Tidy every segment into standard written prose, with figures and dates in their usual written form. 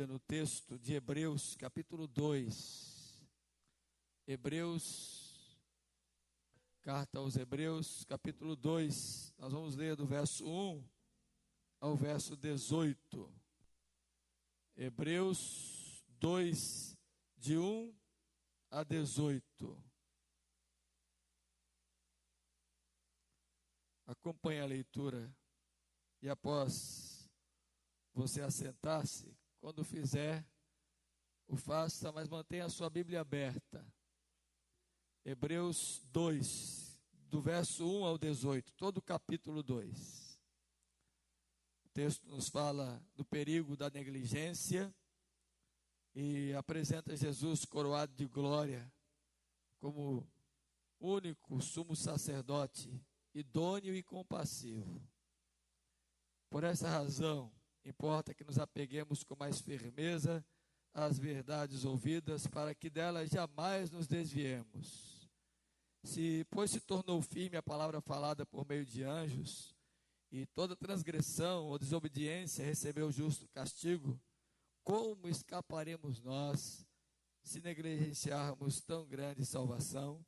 Bíblia no texto de Hebreus, capítulo 2. Carta aos Hebreus, capítulo 2. Nós vamos ler do verso 1 ao verso 18. Hebreus 2, de 1 a 18. Acompanhe a leitura e após você assentar-se, quando fizer, o faça, mas mantenha a sua Bíblia aberta. Hebreus 2, do verso 1 ao 18, todo o capítulo 2. O texto nos fala do perigo da negligência e apresenta Jesus coroado de glória como único sumo sacerdote, idôneo e compassivo. Por essa razão, importa que nos apeguemos com mais firmeza às verdades ouvidas, para que delas jamais nos desviemos. Pois se tornou firme a palavra falada por meio de anjos, e toda transgressão ou desobediência recebeu justo castigo, como escaparemos nós, se negligenciarmos tão grande salvação,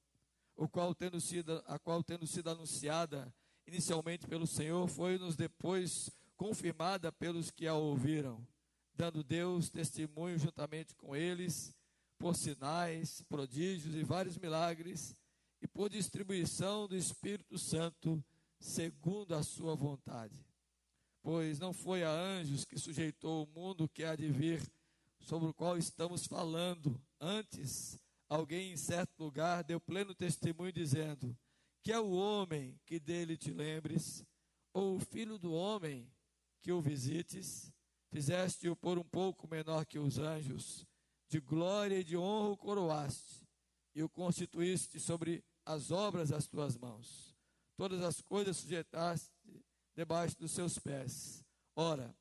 a qual tendo sido anunciada inicialmente pelo Senhor, foi-nos depois confirmada pelos que a ouviram, dando Deus testemunho juntamente com eles, por sinais, prodígios e vários milagres, e por distribuição do Espírito Santo, segundo a sua vontade. Pois não foi a anjos que sujeitou o mundo que há de vir, sobre o qual estamos falando. Antes, alguém em certo lugar deu pleno testemunho, dizendo: que é o homem que dele te lembres, ou o filho do homem que o visites. Fizeste-o por um pouco menor que os anjos, de glória e de honra o coroaste, e o constituíste sobre as obras das tuas mãos. Todas as coisas sujeitaste debaixo dos seus pés. Ora,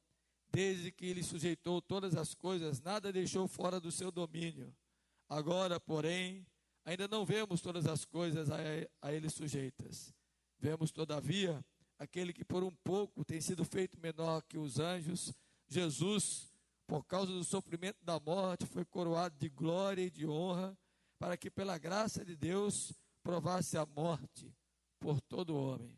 desde que ele sujeitou todas as coisas, nada deixou fora do seu domínio. Agora, porém, ainda não vemos todas as coisas a ele sujeitas. Vemos, todavia, aquele que por um pouco tem sido feito menor que os anjos, Jesus, por causa do sofrimento da morte, foi coroado de glória e de honra, para que pela graça de Deus provasse a morte por todo homem.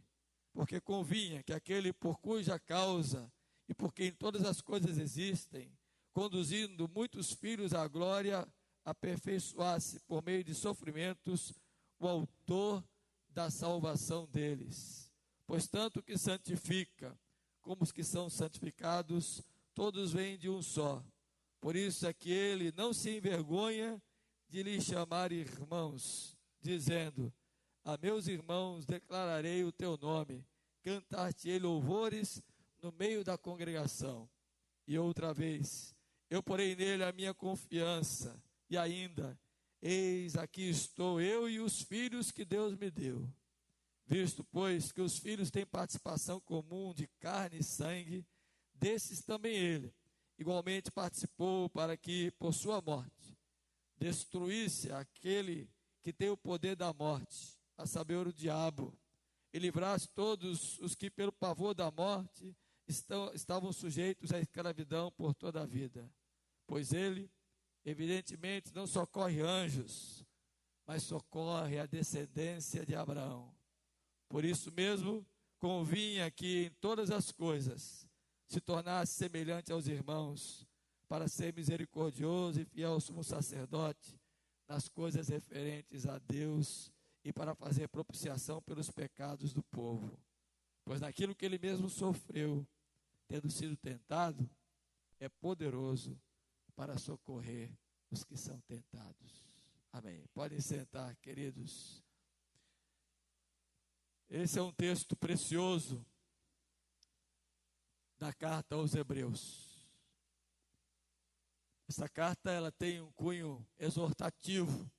Porque convinha que aquele por cuja causa e por quem todas as coisas existem, conduzindo muitos filhos à glória, aperfeiçoasse por meio de sofrimentos o autor da salvação deles. Pois tanto que santifica como os que são santificados, todos vêm de um só. Por isso é que ele não se envergonha de lhes chamar irmãos, dizendo: a meus irmãos declararei o teu nome, cantar-te-ei louvores no meio da congregação. E outra vez, eu porei nele a minha confiança, e ainda, eis aqui estou eu e os filhos que Deus me deu. Visto, pois, que os filhos têm participação comum de carne e sangue, desses também ele igualmente participou, para que, por sua morte, destruísse aquele que tem o poder da morte, a saber, o diabo, e livrasse todos os que, pelo pavor da morte, estavam sujeitos à escravidão por toda a vida. Pois ele, evidentemente, não socorre anjos, mas socorre a descendência de Abraão. Por isso mesmo, convinha que em todas as coisas se tornasse semelhante aos irmãos, para ser misericordioso e fiel ao sumo sacerdote nas coisas referentes a Deus e para fazer propiciação pelos pecados do povo. Pois naquilo que ele mesmo sofreu, tendo sido tentado, é poderoso para socorrer os que são tentados. Amém. Podem sentar, queridos. Esse é um texto precioso da carta aos Hebreus. Essa carta ela tem um cunho exortativo.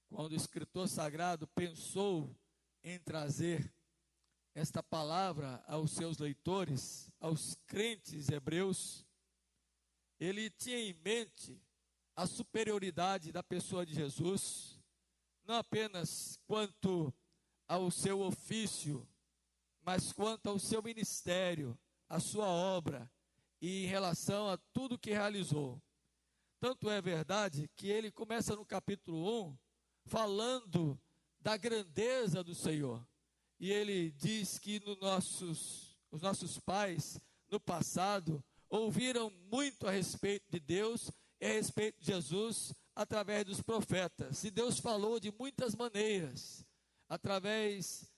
Quando o escritor sagrado pensou em trazer esta palavra aos seus leitores, aos crentes hebreus, ele tinha em mente a superioridade da pessoa de Jesus, não apenas quanto ao seu ofício, mas quanto ao seu ministério, a sua obra, e em relação a tudo que realizou. Tanto é verdade que ele começa no capítulo 1 falando da grandeza do Senhor. E ele diz que os nossos pais, no passado, ouviram muito a respeito de Deus e a respeito de Jesus através dos profetas. E Deus falou de muitas maneiras, através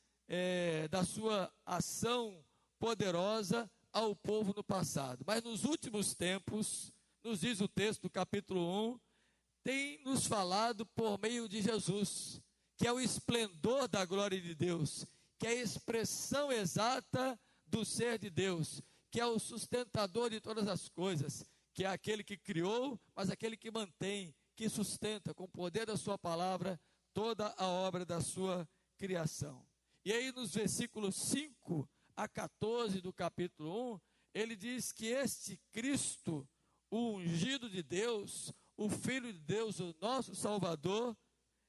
da sua ação poderosa ao povo no passado. Mas nos últimos tempos, nos diz o texto do capítulo 1, tem nos falado por meio de Jesus, que é o esplendor da glória de Deus, que é a expressão exata do ser de Deus, que é o sustentador de todas as coisas, que é aquele que criou, mas aquele que mantém, que sustenta com o poder da sua palavra toda a obra da sua criação. E aí nos versículos 5 a 14 do capítulo 1, ele diz que este Cristo, o ungido de Deus, o Filho de Deus, o nosso Salvador,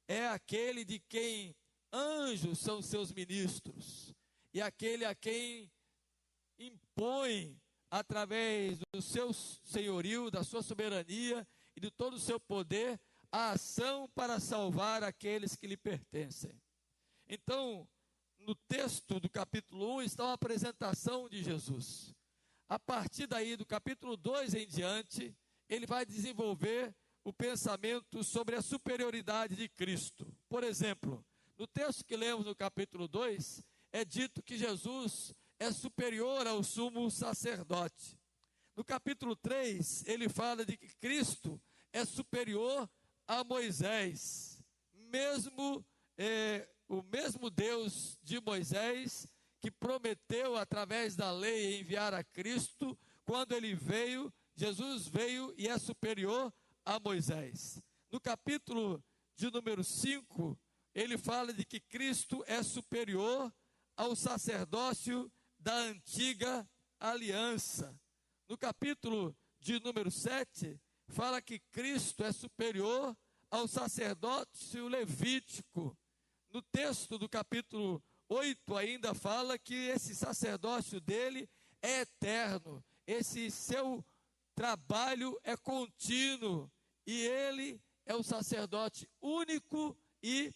é aquele de quem anjos são seus ministros, e aquele a quem impõe, através do seu senhorio, da sua soberania e de todo o seu poder, a ação para salvar aqueles que lhe pertencem. Então, no texto do capítulo 1 está uma apresentação de Jesus. A partir daí, do capítulo 2 em diante, ele vai desenvolver o pensamento sobre a superioridade de Cristo. Por exemplo, no texto que lemos no capítulo 2, é dito que Jesus é superior ao sumo sacerdote. No capítulo 3, ele fala de que Cristo é superior a Moisés. O mesmo Deus de Moisés, que prometeu através da lei enviar a Cristo, quando ele veio, Jesus veio e é superior a Moisés. No capítulo de número 5, ele fala de que Cristo é superior ao sacerdócio da antiga aliança. No capítulo de número 7, fala que Cristo é superior ao sacerdócio levítico. No texto do capítulo 8 ainda fala que esse sacerdócio dele é eterno, esse seu trabalho é contínuo, e ele é o sacerdote único e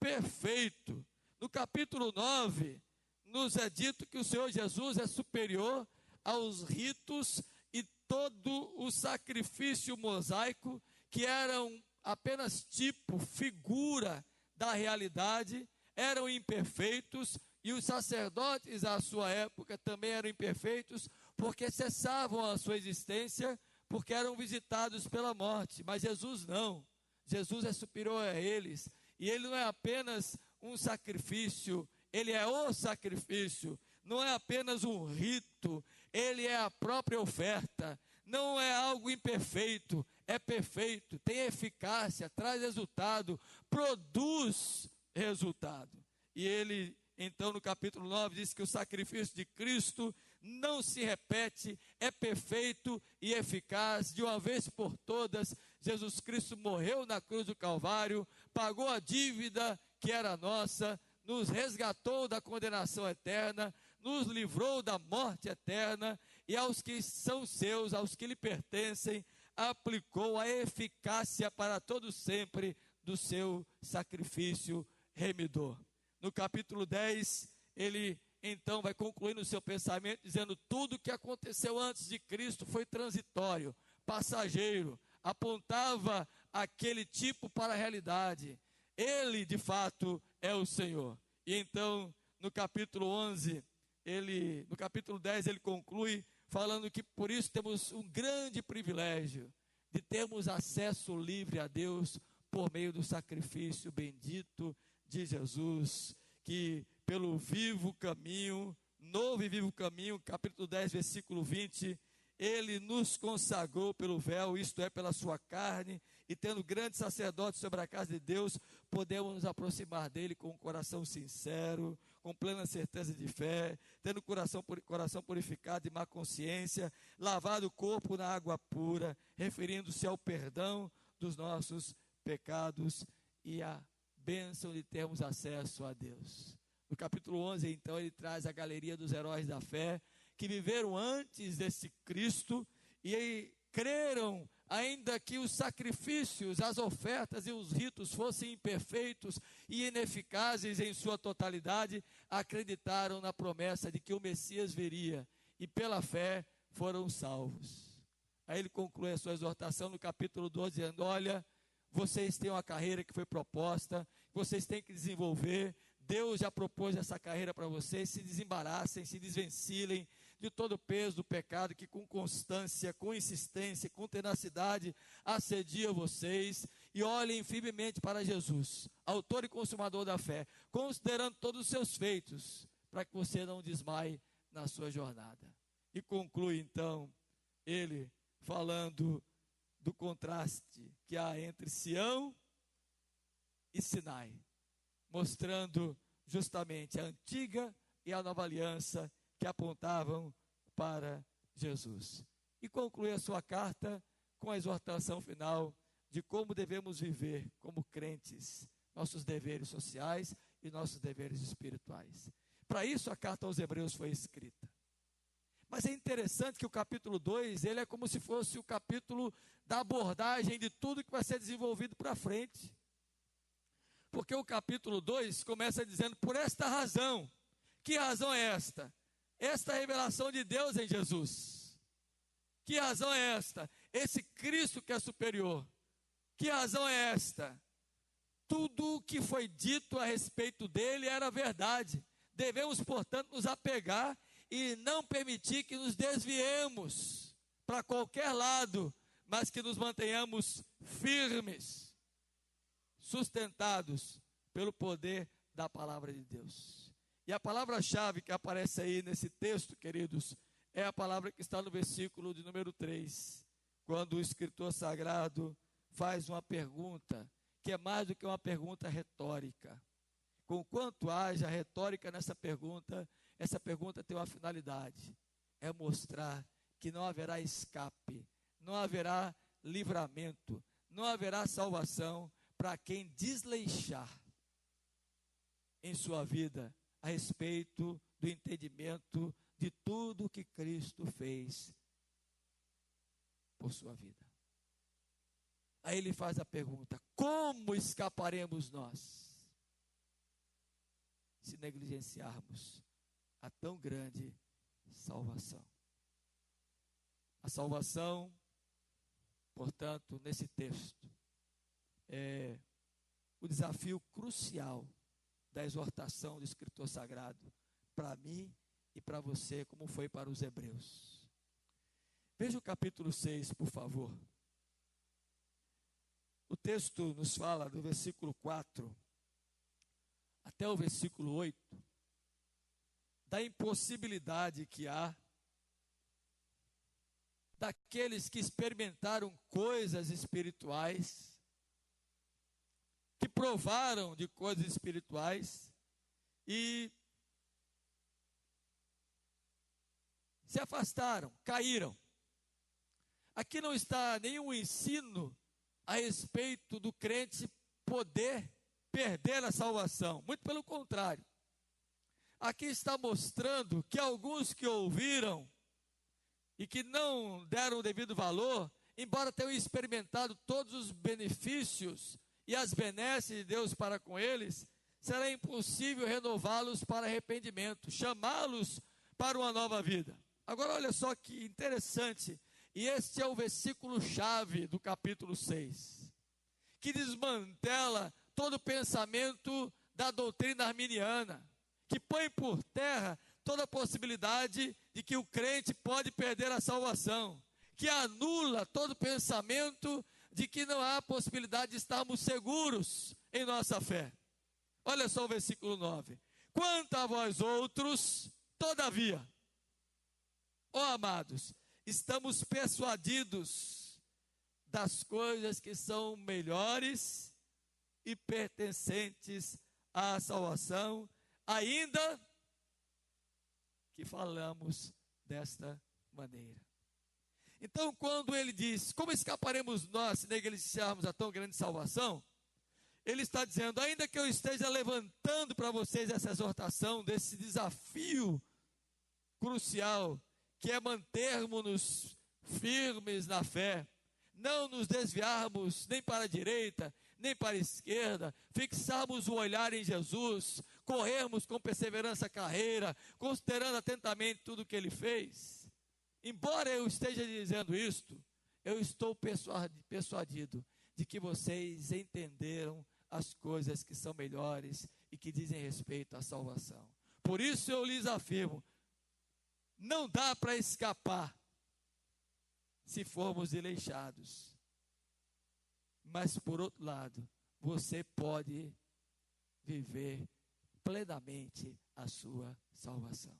perfeito. No capítulo 9, nos é dito que o Senhor Jesus é superior aos ritos e todo o sacrifício mosaico, que eram apenas tipo, figura da realidade, eram imperfeitos, e os sacerdotes à sua época também eram imperfeitos, porque cessavam a sua existência, porque eram visitados pela morte. Mas Jesus não. Jesus é superior a eles, e ele não é apenas um sacrifício, ele é o sacrifício, não é apenas um rito, ele é a própria oferta, não é algo imperfeito, é perfeito, tem eficácia, traz resultado, produz resultado. E ele, então, no capítulo 9, diz que o sacrifício de Cristo não se repete, é perfeito e eficaz. De uma vez por todas, Jesus Cristo morreu na cruz do Calvário, pagou a dívida que era nossa, nos resgatou da condenação eterna, nos livrou da morte eterna, e aos que são seus, aos que lhe pertencem, aplicou a eficácia para todo sempre do seu sacrifício remidor. No capítulo 10, ele então vai concluir no seu pensamento dizendo: tudo que aconteceu antes de Cristo foi transitório, passageiro, apontava aquele tipo para a realidade. Ele, de fato, é o Senhor. E então, no capítulo 10, ele conclui falando que por isso temos um grande privilégio de termos acesso livre a Deus por meio do sacrifício bendito de Jesus, que pelo vivo caminho, novo e vivo caminho, capítulo 10, versículo 20, ele nos consagrou pelo véu, isto é, pela sua carne, e tendo grande sacerdote sobre a casa de Deus, podemos nos aproximar dele com um coração sincero, com plena certeza de fé, tendo coração purificado de má consciência, lavado o corpo na água pura, referindo-se ao perdão dos nossos pecados e à bênção de termos acesso a Deus. No capítulo 11, então, ele traz a galeria dos heróis da fé, que viveram antes desse Cristo e creram, ainda que os sacrifícios, as ofertas e os ritos fossem imperfeitos e ineficazes em sua totalidade, acreditaram na promessa de que o Messias viria e pela fé foram salvos. Aí ele conclui a sua exortação no capítulo 12, dizendo: olha, vocês têm uma carreira que foi proposta, vocês têm que desenvolver. Deus já propôs essa carreira para vocês. Se desembaraçem, se desvencilhem de todo o peso do pecado que com constância, com insistência, com tenacidade assedia vocês, e olhem firmemente para Jesus, autor e consumador da fé, considerando todos os seus feitos, para que você não desmaie na sua jornada. E conclui então ele falando do contraste que há entre Sião e Sinai, mostrando justamente a antiga e a nova aliança que apontavam para Jesus. E conclui a sua carta com a exortação final de como devemos viver como crentes, nossos deveres sociais e nossos deveres espirituais. Para isso a carta aos Hebreus foi escrita. Mas é interessante que o capítulo 2, ele é como se fosse o capítulo da abordagem de tudo que vai ser desenvolvido para frente. Porque o capítulo 2 começa dizendo: por esta razão. Que razão é esta? Esta revelação de Deus em Jesus. Que razão é esta? Esse Cristo que é superior. Que razão é esta? Tudo o que foi dito a respeito dele era verdade. Devemos, portanto, nos apegar e não permitir que nos desviemos para qualquer lado, mas que nos mantenhamos firmes, sustentados pelo poder da palavra de Deus. E a palavra-chave que aparece aí nesse texto, queridos, é a palavra que está no versículo de número 3, quando o escritor sagrado faz uma pergunta, que é mais do que uma pergunta retórica. Conquanto haja retórica nessa pergunta, essa pergunta tem uma finalidade: é mostrar que não haverá escape, não haverá livramento, não haverá salvação para quem desleixar em sua vida a respeito do entendimento de tudo que Cristo fez por sua vida. Aí ele faz a pergunta: como escaparemos nós se negligenciarmos a tão grande salvação? A salvação, portanto, nesse texto, é o desafio crucial da exortação do escritor sagrado para mim e para você, como foi para os hebreus. Veja o capítulo 6, por favor. O texto nos fala do versículo 4 até o versículo 8, da impossibilidade que há daqueles que experimentaram coisas espirituais, que provaram de coisas espirituais e se afastaram, caíram. Aqui não está nenhum ensino a respeito do crente poder perder a salvação, muito pelo contrário. Aqui está mostrando que alguns que ouviram e que não deram o devido valor, embora tenham experimentado todos os benefícios e as benesses de Deus para com eles, será impossível renová-los para arrependimento, chamá-los para uma nova vida. Agora olha só que interessante, e este é o versículo-chave do capítulo 6, que desmantela todo o pensamento da doutrina arminiana, que põe por terra toda a possibilidade de que o crente pode perder a salvação, que anula todo o pensamento de que não há possibilidade de estarmos seguros em nossa fé. Olha só o versículo 9. Quanto a vós outros, todavia, ó amados, estamos persuadidos das coisas que são melhores e pertencentes à salvação, ainda que falamos desta maneira. Então, quando ele diz, como escaparemos nós se negligenciarmos a tão grande salvação? Ele está dizendo, ainda que eu esteja levantando para vocês essa exortação, desse desafio crucial que é mantermos-nos firmes na fé, não nos desviarmos nem para a direita, nem para a esquerda, fixarmos o olhar em Jesus, corrermos com perseverança a carreira, considerando atentamente tudo o que Ele fez. Embora eu esteja dizendo isto, eu estou persuadido de que vocês entenderam as coisas que são melhores e que dizem respeito à salvação. Por isso eu lhes afirmo, não dá para escapar se formos desleixados. Mas, por outro lado, você pode viver plenamente a sua salvação.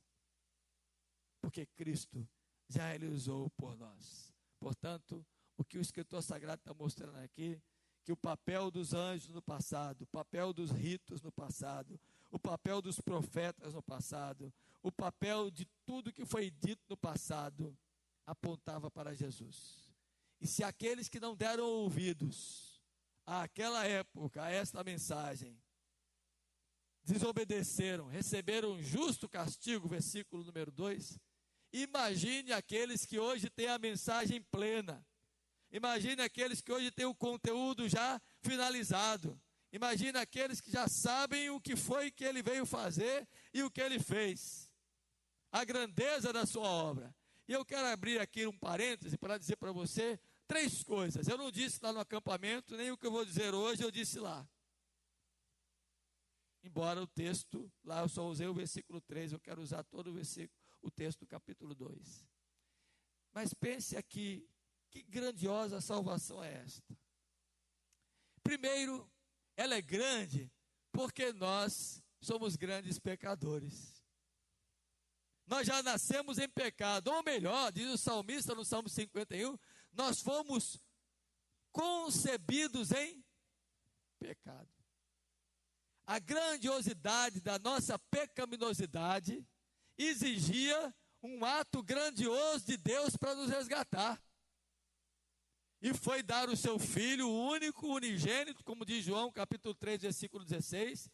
Porque Cristo já realizou por nós. Portanto, o que o escritor sagrado está mostrando aqui, que o papel dos anjos no passado, o papel dos ritos no passado, o papel dos profetas no passado, o papel de tudo que foi dito no passado, apontava para Jesus. E se aqueles que não deram ouvidos àquela época, a esta mensagem, desobedeceram, receberam um justo castigo, versículo número 2, imagine aqueles que hoje têm a mensagem plena. Imagine aqueles que hoje têm o conteúdo já finalizado. Imagine aqueles que já sabem o que foi que ele veio fazer e o que ele fez. A grandeza da sua obra. E eu quero abrir aqui um parêntese para dizer para você 3 coisas. Eu não disse lá no acampamento, nem o que eu vou dizer hoje, eu disse lá. Embora o texto, lá eu só usei o versículo 3, eu quero usar todo o texto do capítulo 2. Mas pense aqui, que grandiosa salvação é esta? Primeiro, ela é grande porque nós somos grandes pecadores. Nós já nascemos em pecado, ou melhor, diz o salmista no Salmo 51, nós fomos concebidos em pecado. A grandiosidade da nossa pecaminosidade exigia um ato grandioso de Deus para nos resgatar. E foi dar o seu Filho, o único, unigênito, como diz João, capítulo 3, versículo 16,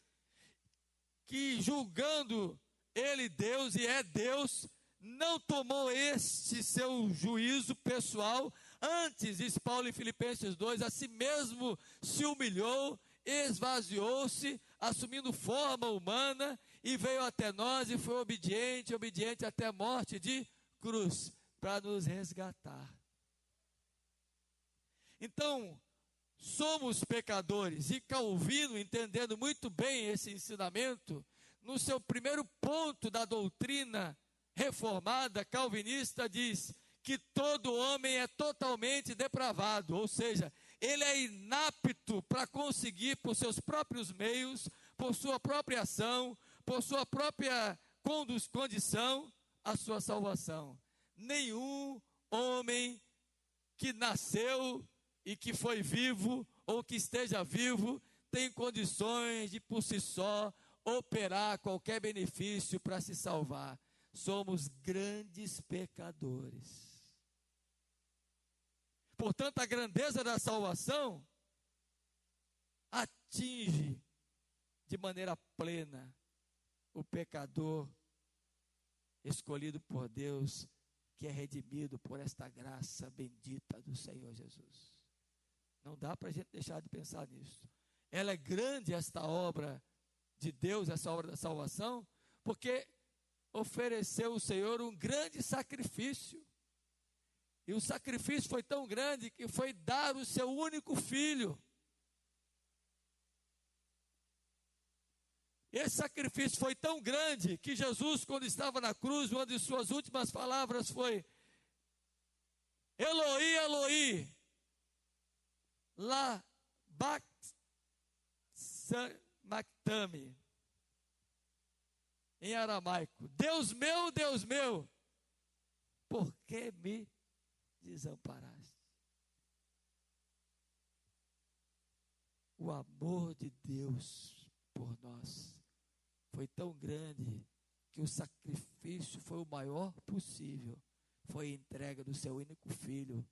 que julgando Ele Deus e é Deus, não tomou este seu juízo pessoal, antes, diz Paulo em Filipenses 2, a si mesmo se humilhou, esvaziou-se, assumindo forma humana, e veio até nós e foi obediente até a morte de cruz, para nos resgatar. Então, somos pecadores, e Calvino, entendendo muito bem esse ensinamento, no seu primeiro ponto da doutrina reformada calvinista, diz que todo homem é totalmente depravado, ou seja, ele é inapto para conseguir por seus próprios meios, por sua própria ação, por sua própria condição, a sua salvação. Nenhum homem que nasceu e que foi vivo, ou que esteja vivo, tem condições de por si só operar qualquer benefício para se salvar. Somos grandes pecadores. Portanto, a grandeza da salvação atinge de maneira plena o pecador escolhido por Deus, que é redimido por esta graça bendita do Senhor Jesus. Não dá para a gente deixar de pensar nisso. Ela é grande, esta obra de Deus, essa obra da salvação, porque ofereceu o Senhor um grande sacrifício. E o sacrifício foi tão grande que foi dar o seu único filho. Esse sacrifício foi tão grande que Jesus, quando estava na cruz, uma de suas últimas palavras foi: Eloi, Eloi, la sabachthani, em aramaico. Deus meu, por que me desamparaste? O amor de Deus por nós foi tão grande que o sacrifício foi o maior possível. Foi a entrega do seu único filho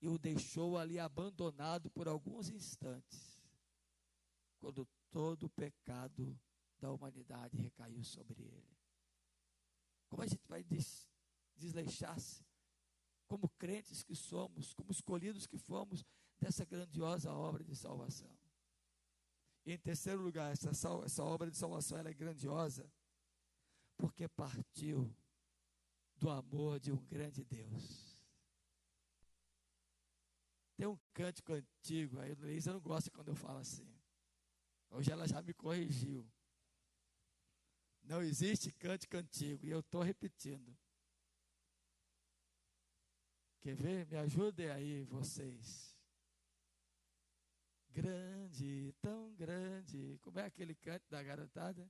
e o deixou ali abandonado por alguns instantes, quando todo o pecado da humanidade recaiu sobre ele. Como a gente vai desleixasse, como crentes que somos, como escolhidos que fomos, dessa grandiosa obra de salvação. E em terceiro lugar, essa obra de salvação ela é grandiosa, porque partiu do amor de um grande Deus. Tem um cântico antigo, a Heloísa não gosta quando eu falo assim. Hoje ela já me corrigiu. Não existe cântico antigo, e eu estou repetindo. Quer ver? Me ajudem aí, vocês. Grande, tão grande. Como é aquele canto da garotada?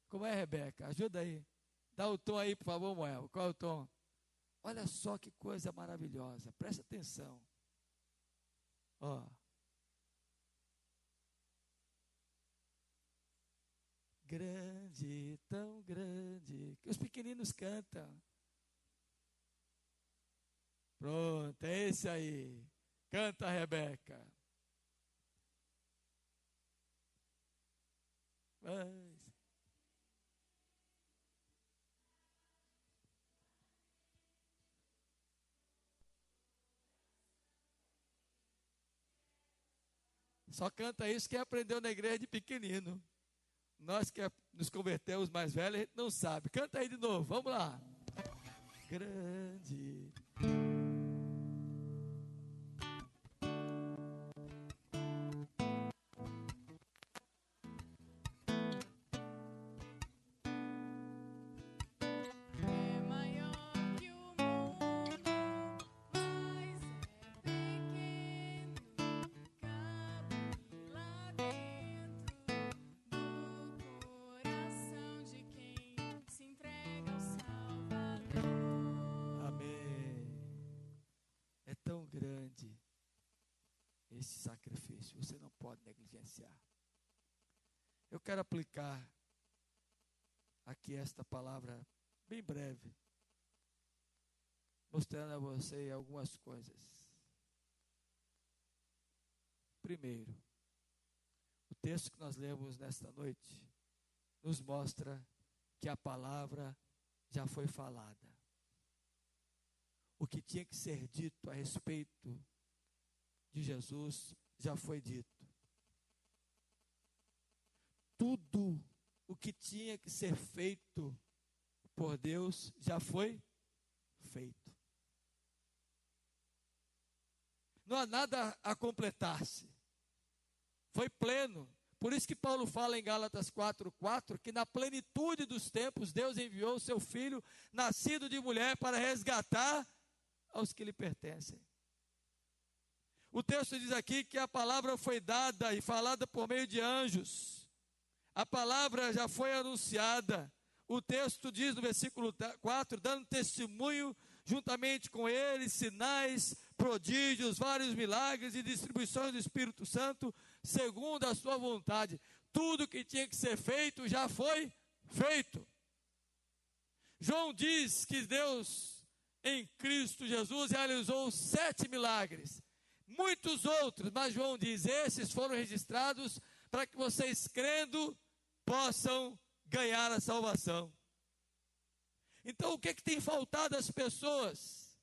Como é, Rebeca? Ajuda aí. Dá o tom aí, por favor, Moel. Qual é o tom? Olha só que coisa maravilhosa. Presta atenção. Ó. Grande, tão grande. Que os pequeninos cantam. Pronto, é esse aí. Canta, Rebeca. Vai. Só canta isso quem aprendeu na igreja de pequenino. Nós que nos convertemos mais velhos, a gente não sabe. Canta aí de novo, vamos lá. Grande. É maior que o mundo, mas é pequeno. Cabe lá dentro do coração de quem se entrega ao Salvador. Amém. É tão grande esse sacrifício, você não pode negligenciar. Eu quero aplicar aqui esta palavra bem breve, mostrando a você algumas coisas. Primeiro, o texto que nós lemos nesta noite nos mostra que a palavra já foi falada. O que tinha que ser dito a respeito de Jesus já foi dito. Tudo o que tinha que ser feito por Deus já foi feito. Não há nada a completar-se. Foi pleno. Por isso que Paulo fala em Gálatas 4:4 que na plenitude dos tempos Deus enviou o seu Filho, nascido de mulher, para resgatar aos que lhe pertencem. O texto diz aqui que a palavra foi dada e falada por meio de anjos. A palavra já foi anunciada. O texto diz no versículo 4, dando testemunho juntamente com ele, sinais, prodígios, vários milagres e distribuições do Espírito Santo, segundo a sua vontade. Tudo que tinha que ser feito já foi feito. João diz que Deus, em Cristo Jesus, realizou 7 milagres. Muitos outros, mas João diz, esses foram registrados para que vocês, crendo, possam ganhar a salvação. Então, o que tem faltado às pessoas?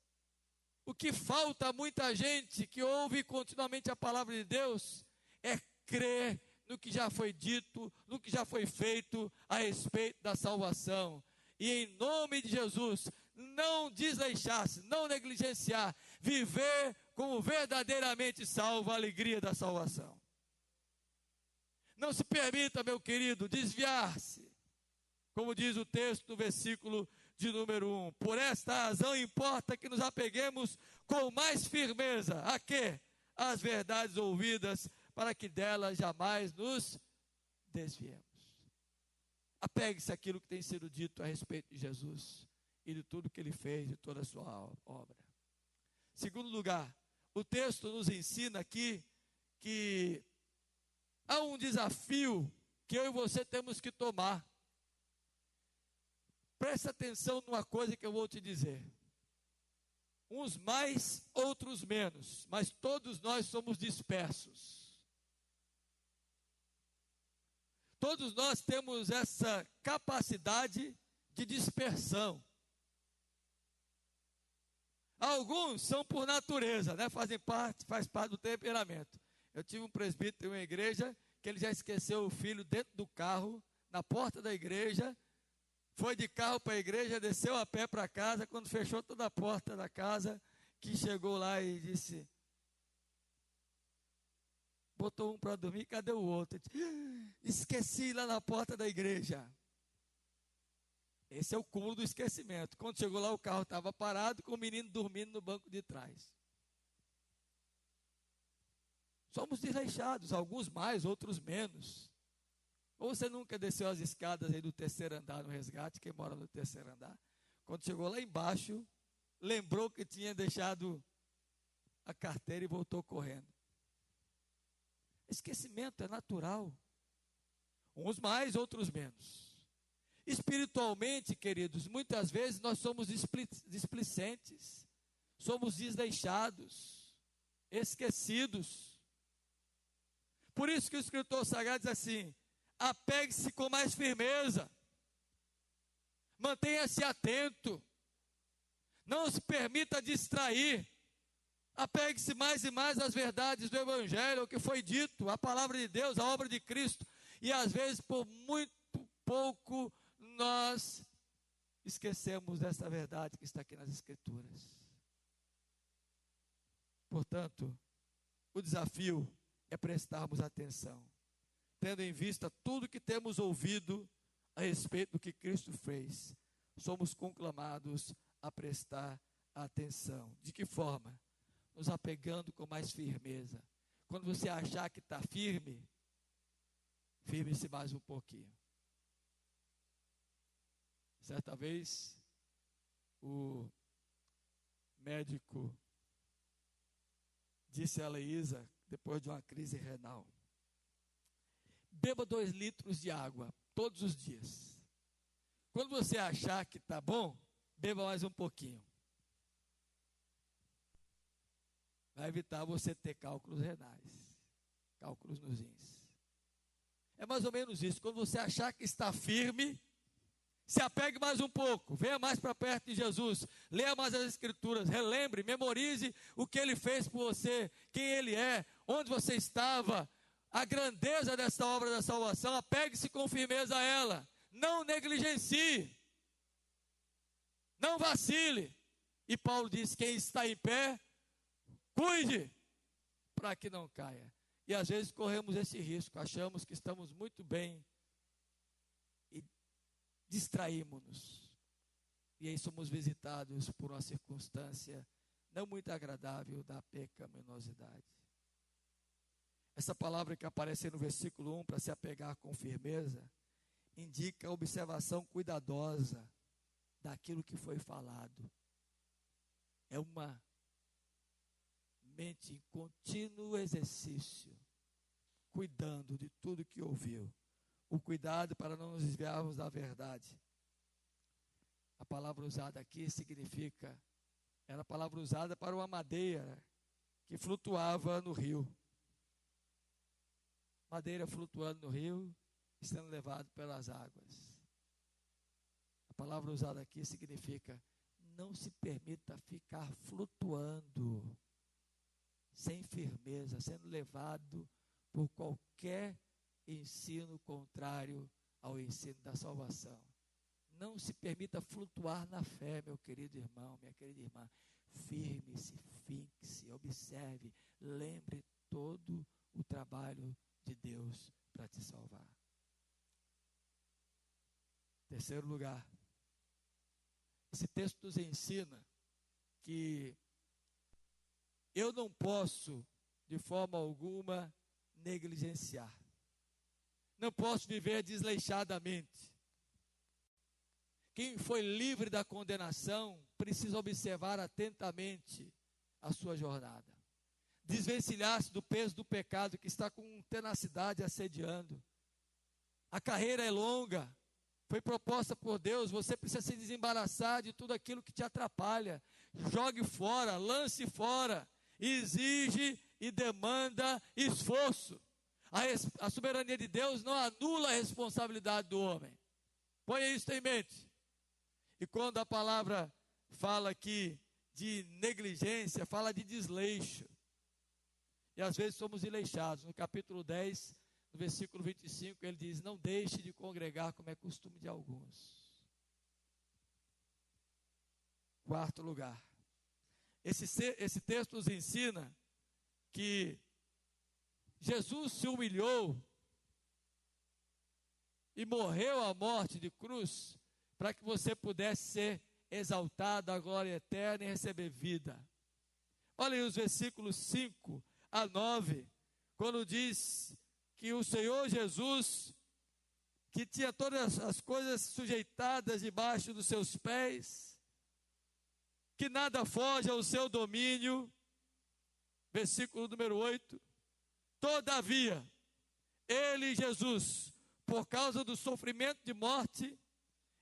O que falta a muita gente que ouve continuamente a palavra de Deus é crer no que já foi dito, no que já foi feito a respeito da salvação. E em nome de Jesus, não desleixar-se, não negligenciar, viver como verdadeiramente salvo, a alegria da salvação. Não se permita, meu querido, desviar-se. Como diz o texto no versículo de número 1. Por esta razão importa que nos apeguemos com mais firmeza. A quê? Às verdades ouvidas, para que delas jamais nos desviemos. Apegue-se àquilo que tem sido dito a respeito de Jesus e de tudo que ele fez, de toda a sua obra. Segundo lugar, o texto nos ensina aqui que há um desafio que eu e você temos que tomar. Presta atenção numa coisa que eu vou te dizer. Uns mais, outros menos, mas todos nós somos dispersos. Todos nós temos essa capacidade de dispersão. Alguns são por natureza, né? Faz parte do temperamento. Eu tive um presbítero em uma igreja que ele já esqueceu o filho dentro do carro, na porta da igreja, foi de carro para a igreja, desceu a pé para casa, quando fechou toda a porta da casa, que chegou lá e disse, botou um para dormir, cadê o outro? Esqueci lá na porta da igreja. Esse é o cúmulo do esquecimento. Quando chegou lá, o carro estava parado, com o menino dormindo no banco de trás. Somos desleixados, alguns mais, outros menos. Ou você nunca desceu as escadas aí do terceiro andar no resgate, quem mora no terceiro andar? Quando chegou lá embaixo, lembrou que tinha deixado a carteira e voltou correndo. Esquecimento é natural. Uns mais, outros menos. Espiritualmente, queridos, muitas vezes nós somos displicentes, somos desleixados, esquecidos. Por isso que o escritor sagrado diz assim, apegue-se com mais firmeza, mantenha-se atento, não se permita distrair, apegue-se mais e mais às verdades do Evangelho, o que foi dito, a palavra de Deus, a obra de Cristo, e às vezes por muito pouco nós esquecemos dessa verdade que está aqui nas Escrituras. Portanto, o desafio é prestarmos atenção, tendo em vista tudo que temos ouvido a respeito do que Cristo fez, somos conclamados a prestar atenção. De que forma? Nos apegando com mais firmeza. Quando você achar que está firme, firme-se mais um pouquinho. Certa vez, o médico disse a Leísa, depois de uma crise renal, beba 2 litros de água todos os dias. Quando você achar que está bom, beba mais um pouquinho. Vai evitar você ter cálculos renais, cálculos nos rins. É mais ou menos isso. Quando você achar que está firme, se apegue mais um pouco, venha mais para perto de Jesus, leia mais as Escrituras, relembre, memorize o que Ele fez por você, quem Ele é, onde você estava, a grandeza dessa obra da salvação, apegue-se com firmeza a ela, não negligencie, não vacile. E Paulo diz, quem está em pé, cuide, para que não caia. E às vezes corremos esse risco, achamos que estamos muito bem, distraímos-nos, e aí somos visitados por uma circunstância não muito agradável da pecaminosidade. Essa palavra que aparece no versículo 1, para se apegar com firmeza, indica a observação cuidadosa daquilo que foi falado. É uma mente em contínuo exercício, cuidando de tudo que ouviu. O cuidado para não nos desviarmos da verdade. A palavra usada aqui significa, era a palavra usada para uma madeira que flutuava no rio. Madeira flutuando no rio e sendo levado pelas águas. A palavra usada aqui significa, não se permita ficar flutuando, sem firmeza, sendo levado por qualquer ensino contrário ao ensino da salvação. Não se permita flutuar na fé, meu querido irmão, minha querida irmã. Firme-se, fixe, observe, lembre todo o trabalho de Deus para te salvar. Terceiro lugar, esse texto nos ensina que eu não posso, de forma alguma, negligenciar. Não posso viver desleixadamente. Quem foi livre da condenação precisa observar atentamente a sua jornada. Desvencilhar-se do peso do pecado que está com tenacidade assediando. A carreira é longa, foi proposta por Deus, você precisa se desembaraçar de tudo aquilo que te atrapalha. Jogue fora, lance fora, exige e demanda esforço. A soberania de Deus não anula a responsabilidade do homem. Ponha isso em mente. E quando a palavra fala aqui de negligência, fala de desleixo. E às vezes somos desleixados. No capítulo 10, no versículo 25, ele diz: não deixe de congregar como é costume de alguns. Quarto lugar. Esse texto nos ensina que Jesus se humilhou e morreu a morte de cruz para que você pudesse ser exaltado à glória eterna e receber vida. Olha aí os versículos 5 a 9, quando diz que o Senhor Jesus, que tinha todas as coisas sujeitadas debaixo dos seus pés, que nada foge ao seu domínio, versículo número 8, todavia, ele, Jesus, por causa do sofrimento de morte,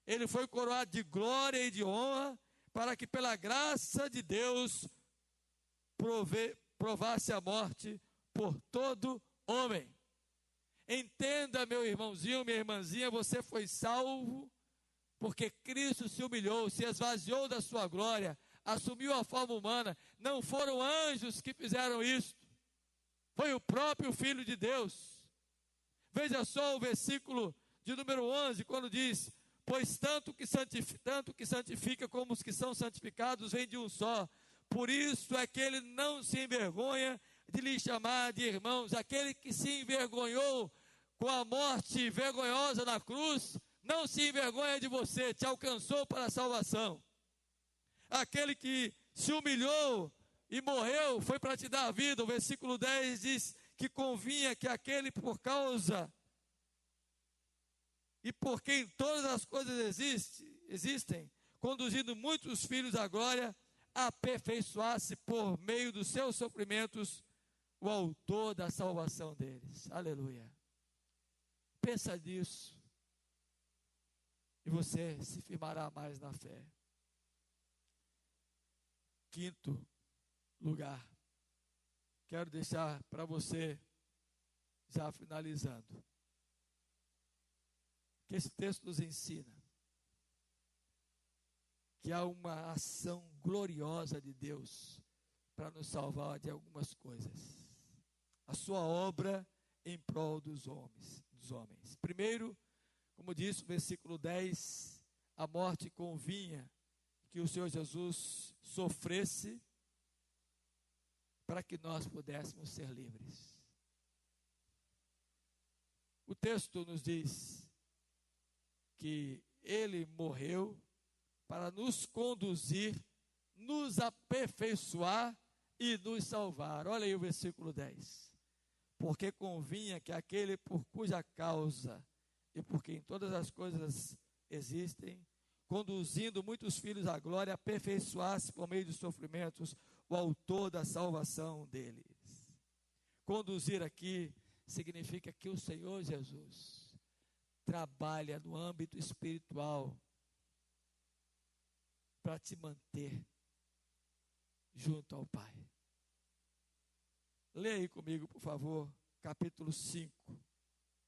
ele foi coroado de glória e de honra, para que pela graça de Deus provasse a morte por todo homem. Entenda, meu irmãozinho, minha irmãzinha, você foi salvo porque Cristo se humilhou, se esvaziou da sua glória, assumiu a forma humana. Não foram anjos que fizeram isso, foi o próprio Filho de Deus. Veja só o versículo de número 11, quando diz: pois tanto que santifica como os que são santificados vem de um só. Por isso é que ele não se envergonha de lhe chamar de irmãos. Aquele que se envergonhou com a morte vergonhosa na cruz, não se envergonha de você, te alcançou para a salvação. Aquele que se humilhou e morreu foi para te dar a vida. O versículo 10 diz que convinha que aquele por causa e por quem todas as coisas existem, conduzindo muitos filhos à glória, aperfeiçoasse por meio dos seus sofrimentos o autor da salvação deles. Aleluia. Pensa nisso e você se firmará mais na fé. Quinto lugar, quero deixar para você, já finalizando, que esse texto nos ensina que há uma ação gloriosa de Deus para nos salvar de algumas coisas. A sua obra em prol dos homens. Primeiro, como disse o versículo 10, a morte convinha que o Senhor Jesus sofresse para que nós pudéssemos ser livres. O texto nos diz que ele morreu para nos conduzir, nos aperfeiçoar e nos salvar. Olha aí o versículo 10. Porque convinha que aquele por cuja causa e por quem todas as coisas existem, conduzindo muitos filhos à glória, aperfeiçoasse por meio dos sofrimentos o autor da salvação deles. Conduzir aqui significa que o Senhor Jesus trabalha no âmbito espiritual para te manter junto ao Pai. Leia aí comigo, por favor, capítulo 5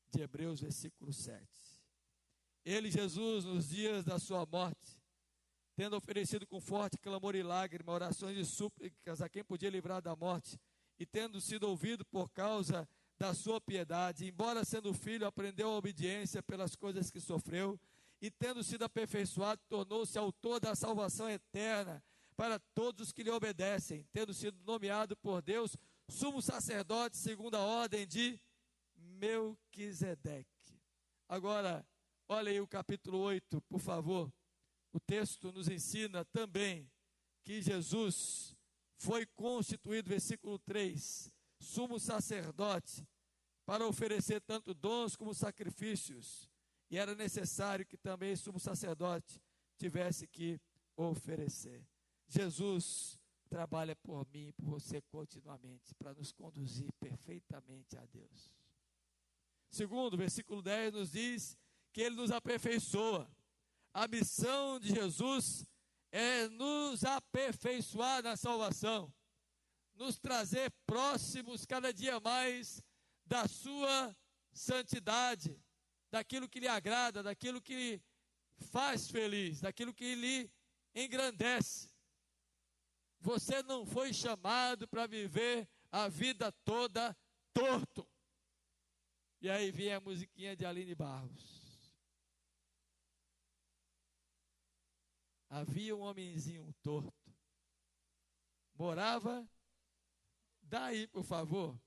de Hebreus, versículo 7. Ele, Jesus, nos dias da sua morte, tendo oferecido com forte clamor e lágrima, orações e súplicas a quem podia livrar da morte, e tendo sido ouvido por causa da sua piedade, embora sendo filho, aprendeu a obediência pelas coisas que sofreu, e tendo sido aperfeiçoado, tornou-se autor da salvação eterna para todos os que lhe obedecem, tendo sido nomeado por Deus sumo sacerdote segundo a ordem de Melquisedeque. Agora, olha aí o capítulo 8, por favor. O texto nos ensina também que Jesus foi constituído, versículo 3, sumo sacerdote, para oferecer tanto dons como sacrifícios, e era necessário que também sumo sacerdote tivesse que oferecer. Jesus trabalha por mim e por você continuamente, para nos conduzir perfeitamente a Deus. Segundo, versículo 10 nos diz que Ele nos aperfeiçoa. A missão de Jesus é nos aperfeiçoar na salvação, nos trazer próximos cada dia mais da sua santidade, daquilo que lhe agrada, daquilo que lhe faz feliz, daquilo que lhe engrandece. Você não foi chamado para viver a vida toda torto. E aí vem a musiquinha de Aline Barros. Havia um homenzinho torto. Morava, daí, por favor.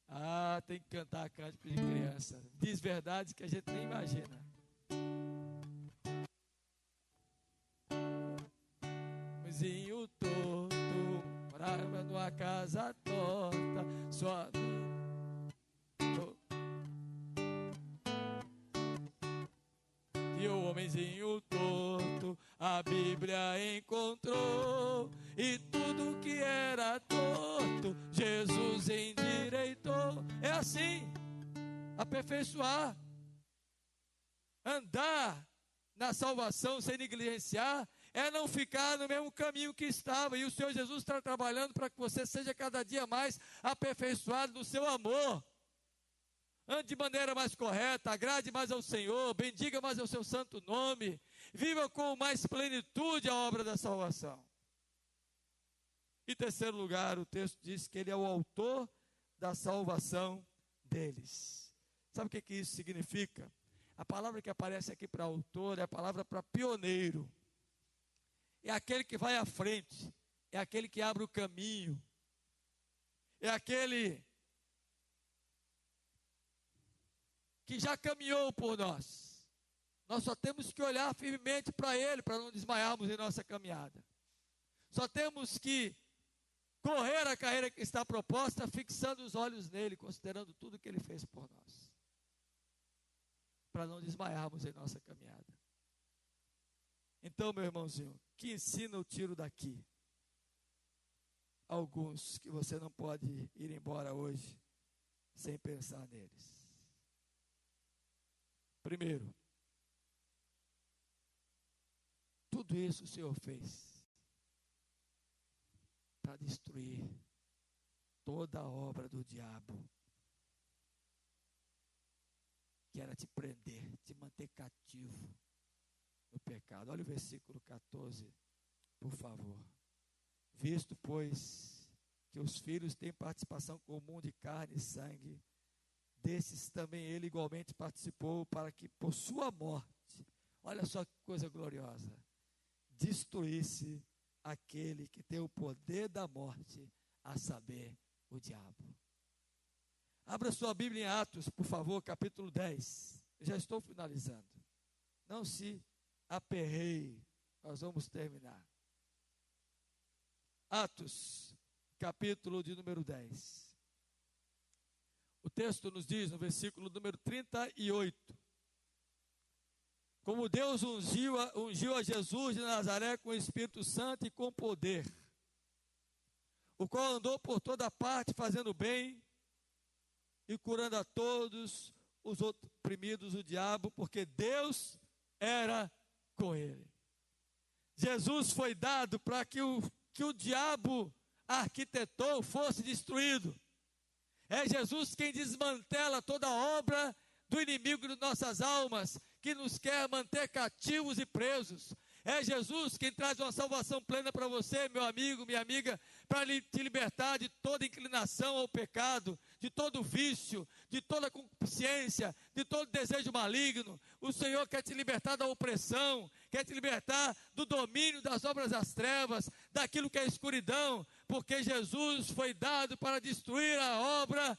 Ah, tem que cantar cântico de criança. Diz verdades que a gente nem imagina. Homenzinho torto, morava numa casa torta, sua vida. E o homenzinho torto, a Bíblia encontrou, e tudo que era torto, Jesus endireitou. É assim, aperfeiçoar, andar na salvação sem negligenciar, é não ficar no mesmo caminho que estava. E o Senhor Jesus está trabalhando para que você seja cada dia mais aperfeiçoado no seu amor. Ande de maneira mais correta, agrade mais ao Senhor, bendiga mais ao seu santo nome, viva com mais plenitude a obra da salvação. Em terceiro lugar, o texto diz que Ele é o autor da salvação deles. Sabe o que isso significa? A palavra que aparece aqui para autor é a palavra para pioneiro. É aquele que vai à frente, é aquele que abre o caminho, é aquele que já caminhou por nós. Nós só temos que olhar firmemente para Ele, para não desmaiarmos em nossa caminhada. Só temos que correr a carreira que está proposta, fixando os olhos nele, considerando tudo que Ele fez por nós, para não desmaiarmos em nossa caminhada. Então, meu irmãozinho, que ensina eu tiro daqui? Alguns que você não pode ir embora hoje sem pensar neles. Primeiro, tudo isso o Senhor fez para destruir toda a obra do diabo, que era te prender, te manter cativo no pecado. Olha o versículo 14, por favor. Visto, pois, que os filhos têm participação comum de carne e sangue, desses também ele igualmente participou, para que por sua morte, olha só que coisa gloriosa, destruísse aquele que tem o poder da morte, a saber, o diabo. Abra sua Bíblia em Atos, por favor, capítulo 10. Eu já estou finalizando. Não se aperreie, nós vamos terminar. Atos, capítulo de número 10. O texto nos diz, no versículo número 38, como Deus ungiu a Jesus de Nazaré com o Espírito Santo e com poder, o qual andou por toda parte fazendo bem e curando a todos os oprimidos do diabo, porque Deus era com ele. Jesus foi dado para que o diabo arquitetou fosse destruído. É Jesus quem desmantela toda a obra do inimigo de nossas almas, que nos quer manter cativos e presos. É Jesus quem traz uma salvação plena para você, meu amigo, minha amiga, para te libertar de toda inclinação ao pecado, de todo vício, de toda concupiscência, de todo desejo maligno. O Senhor quer te libertar da opressão, quer te libertar do domínio das obras das trevas, daquilo que é escuridão, porque Jesus foi dado para destruir a obra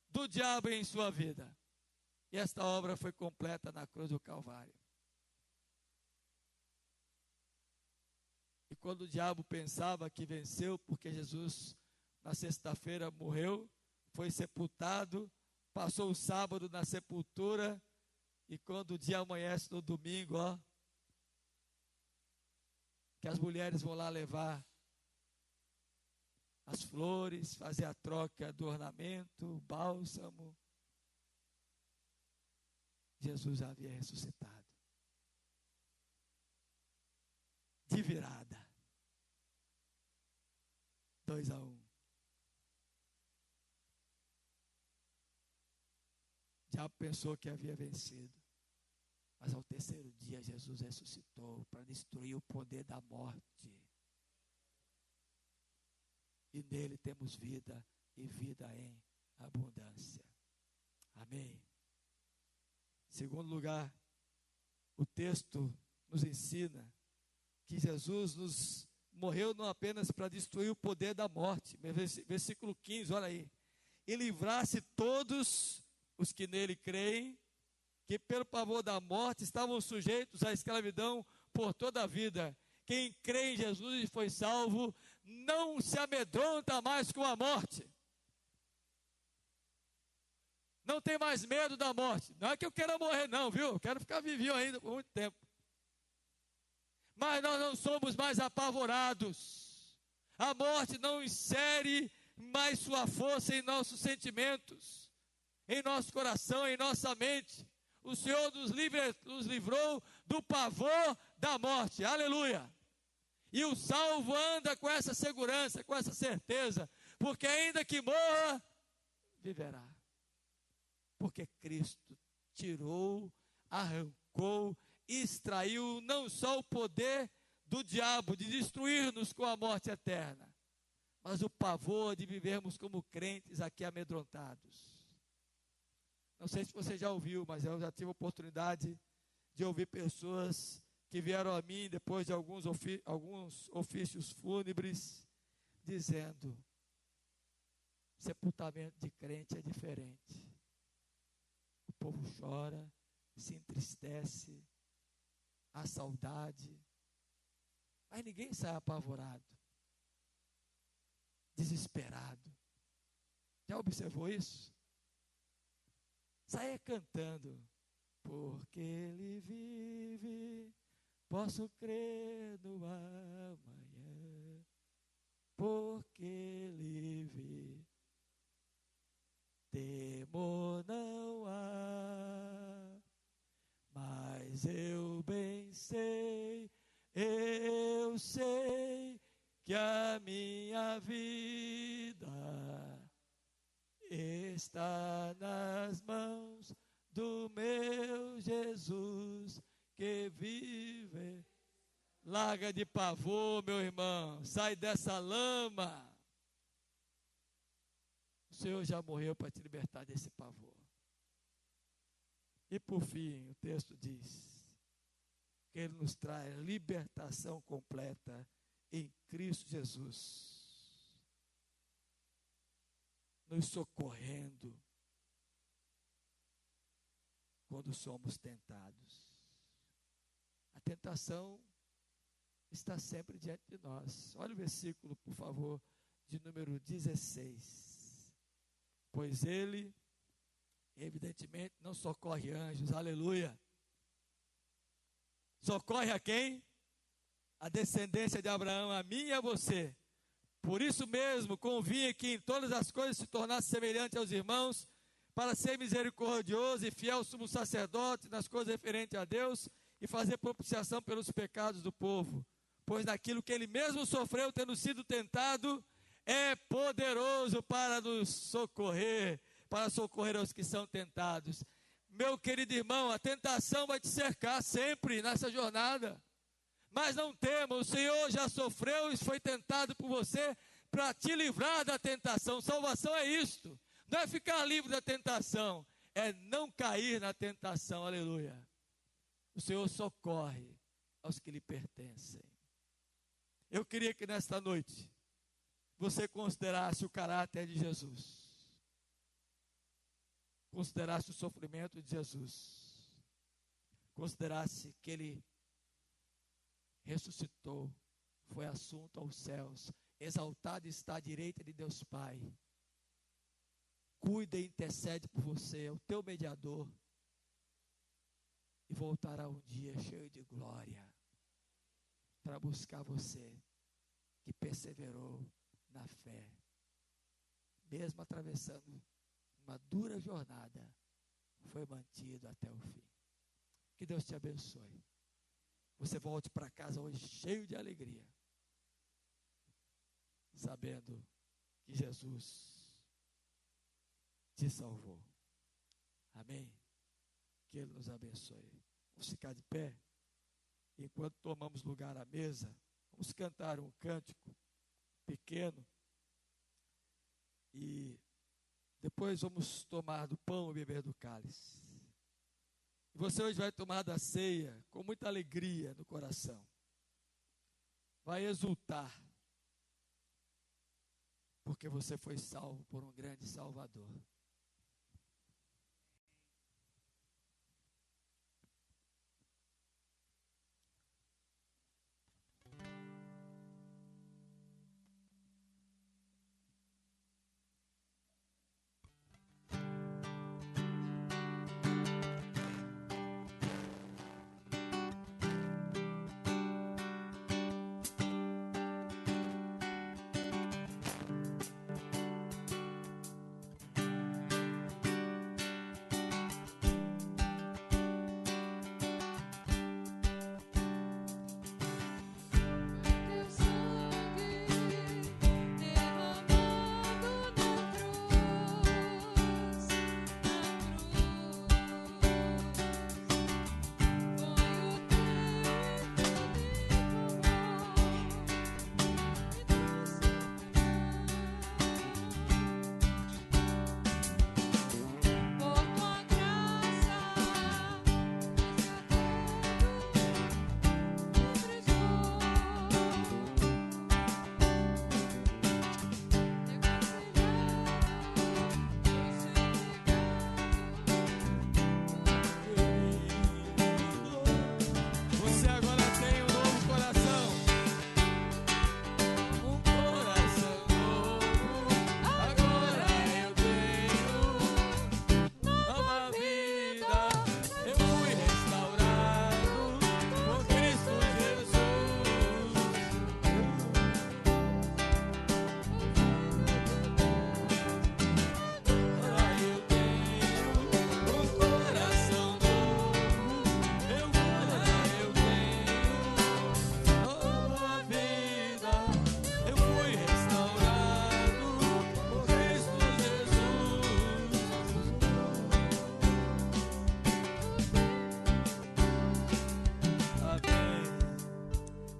do diabo em sua vida. E esta obra foi completa na cruz do Calvário. E quando o diabo pensava que venceu, porque Jesus na sexta-feira morreu, foi sepultado, passou o sábado na sepultura, e quando o dia amanhece no domingo, que as mulheres vão lá levar as flores, fazer a troca do ornamento, o bálsamo, Jesus havia ressuscitado. De virada. 2-1. O diabo pensou que havia vencido. Mas ao terceiro dia Jesus ressuscitou para destruir o poder da morte. E nele temos vida e vida em abundância. Amém. Segundo lugar, o texto nos ensina que Jesus nos morreu não apenas para destruir o poder da morte. Versículo 15, olha aí. E livrasse todos os que nele creem, que pelo pavor da morte estavam sujeitos à escravidão por toda a vida. Quem crê em Jesus e foi salvo, não se amedronta mais com a morte. Não tem mais medo da morte. Não é que eu queira morrer não, viu? Eu quero ficar vivinho ainda por muito tempo. Mas nós não somos mais apavorados. A morte não insere mais sua força em nossos sentimentos, em nosso coração, em nossa mente. O Senhor nos livrou do pavor da morte. Aleluia! E o salvo anda com essa segurança, com essa certeza, porque ainda que morra, viverá. Porque Cristo tirou, arrancou, extraiu não só o poder do diabo de destruir-nos com a morte eterna, mas o pavor de vivermos como crentes aqui amedrontados. Não sei se você já ouviu, mas eu já tive a oportunidade de ouvir pessoas que vieram a mim depois de alguns ofícios fúnebres, dizendo: sepultamento de crente é diferente. O povo chora, se entristece, há saudade, mas ninguém sai apavorado, desesperado. Já observou isso? Saia cantando: porque Ele vive, posso crer no amanhã, porque Ele vive, temor não há, mas eu bem sei, eu sei que a minha vida está nas mãos do meu Jesus que vive. Larga de pavor, meu irmão, sai dessa lama. O Senhor já morreu para te libertar desse pavor. E por fim, o texto diz que Ele nos traz libertação completa em Cristo Jesus, nos socorrendo quando somos tentados. A tentação está sempre diante de nós. Olha o versículo, por favor, de número 16. Pois Ele, evidentemente, não socorre anjos, aleluia. Socorre a quem? A descendência de Abraão, a mim e a você. Por isso mesmo, convinha que em todas as coisas se tornasse semelhante aos irmãos, para ser misericordioso e fiel sumo sacerdote nas coisas referentes a Deus e fazer propiciação pelos pecados do povo. Pois naquilo que Ele mesmo sofreu, tendo sido tentado, é poderoso para nos socorrer, para socorrer aos que são tentados. Meu querido irmão, a tentação vai te cercar sempre nessa jornada. Mas não tema, o Senhor já sofreu e foi tentado por você para te livrar da tentação. Salvação é isto. Não é ficar livre da tentação, é não cair na tentação, aleluia. O Senhor socorre aos que lhe pertencem. Eu queria que nesta noite você considerasse o caráter de Jesus, considerasse o sofrimento de Jesus, considerasse que Ele ressuscitou, foi assunto aos céus, exaltado está à direita de Deus Pai. Cuida e intercede por você, é o teu mediador. E voltará um dia cheio de glória para buscar você que perseverou na fé, mesmo atravessando uma dura jornada, foi mantido até o fim. Que Deus te abençoe. Você volte para casa hoje cheio de alegria, sabendo que Jesus te salvou. Amém? Que Ele nos abençoe. Vamos ficar de pé. Enquanto tomamos lugar à mesa, vamos cantar um cântico pequeno. E depois vamos tomar do pão e beber do cálice. E você hoje vai tomar da ceia com muita alegria no coração. Vai exultar. Porque você foi salvo por um grande Salvador.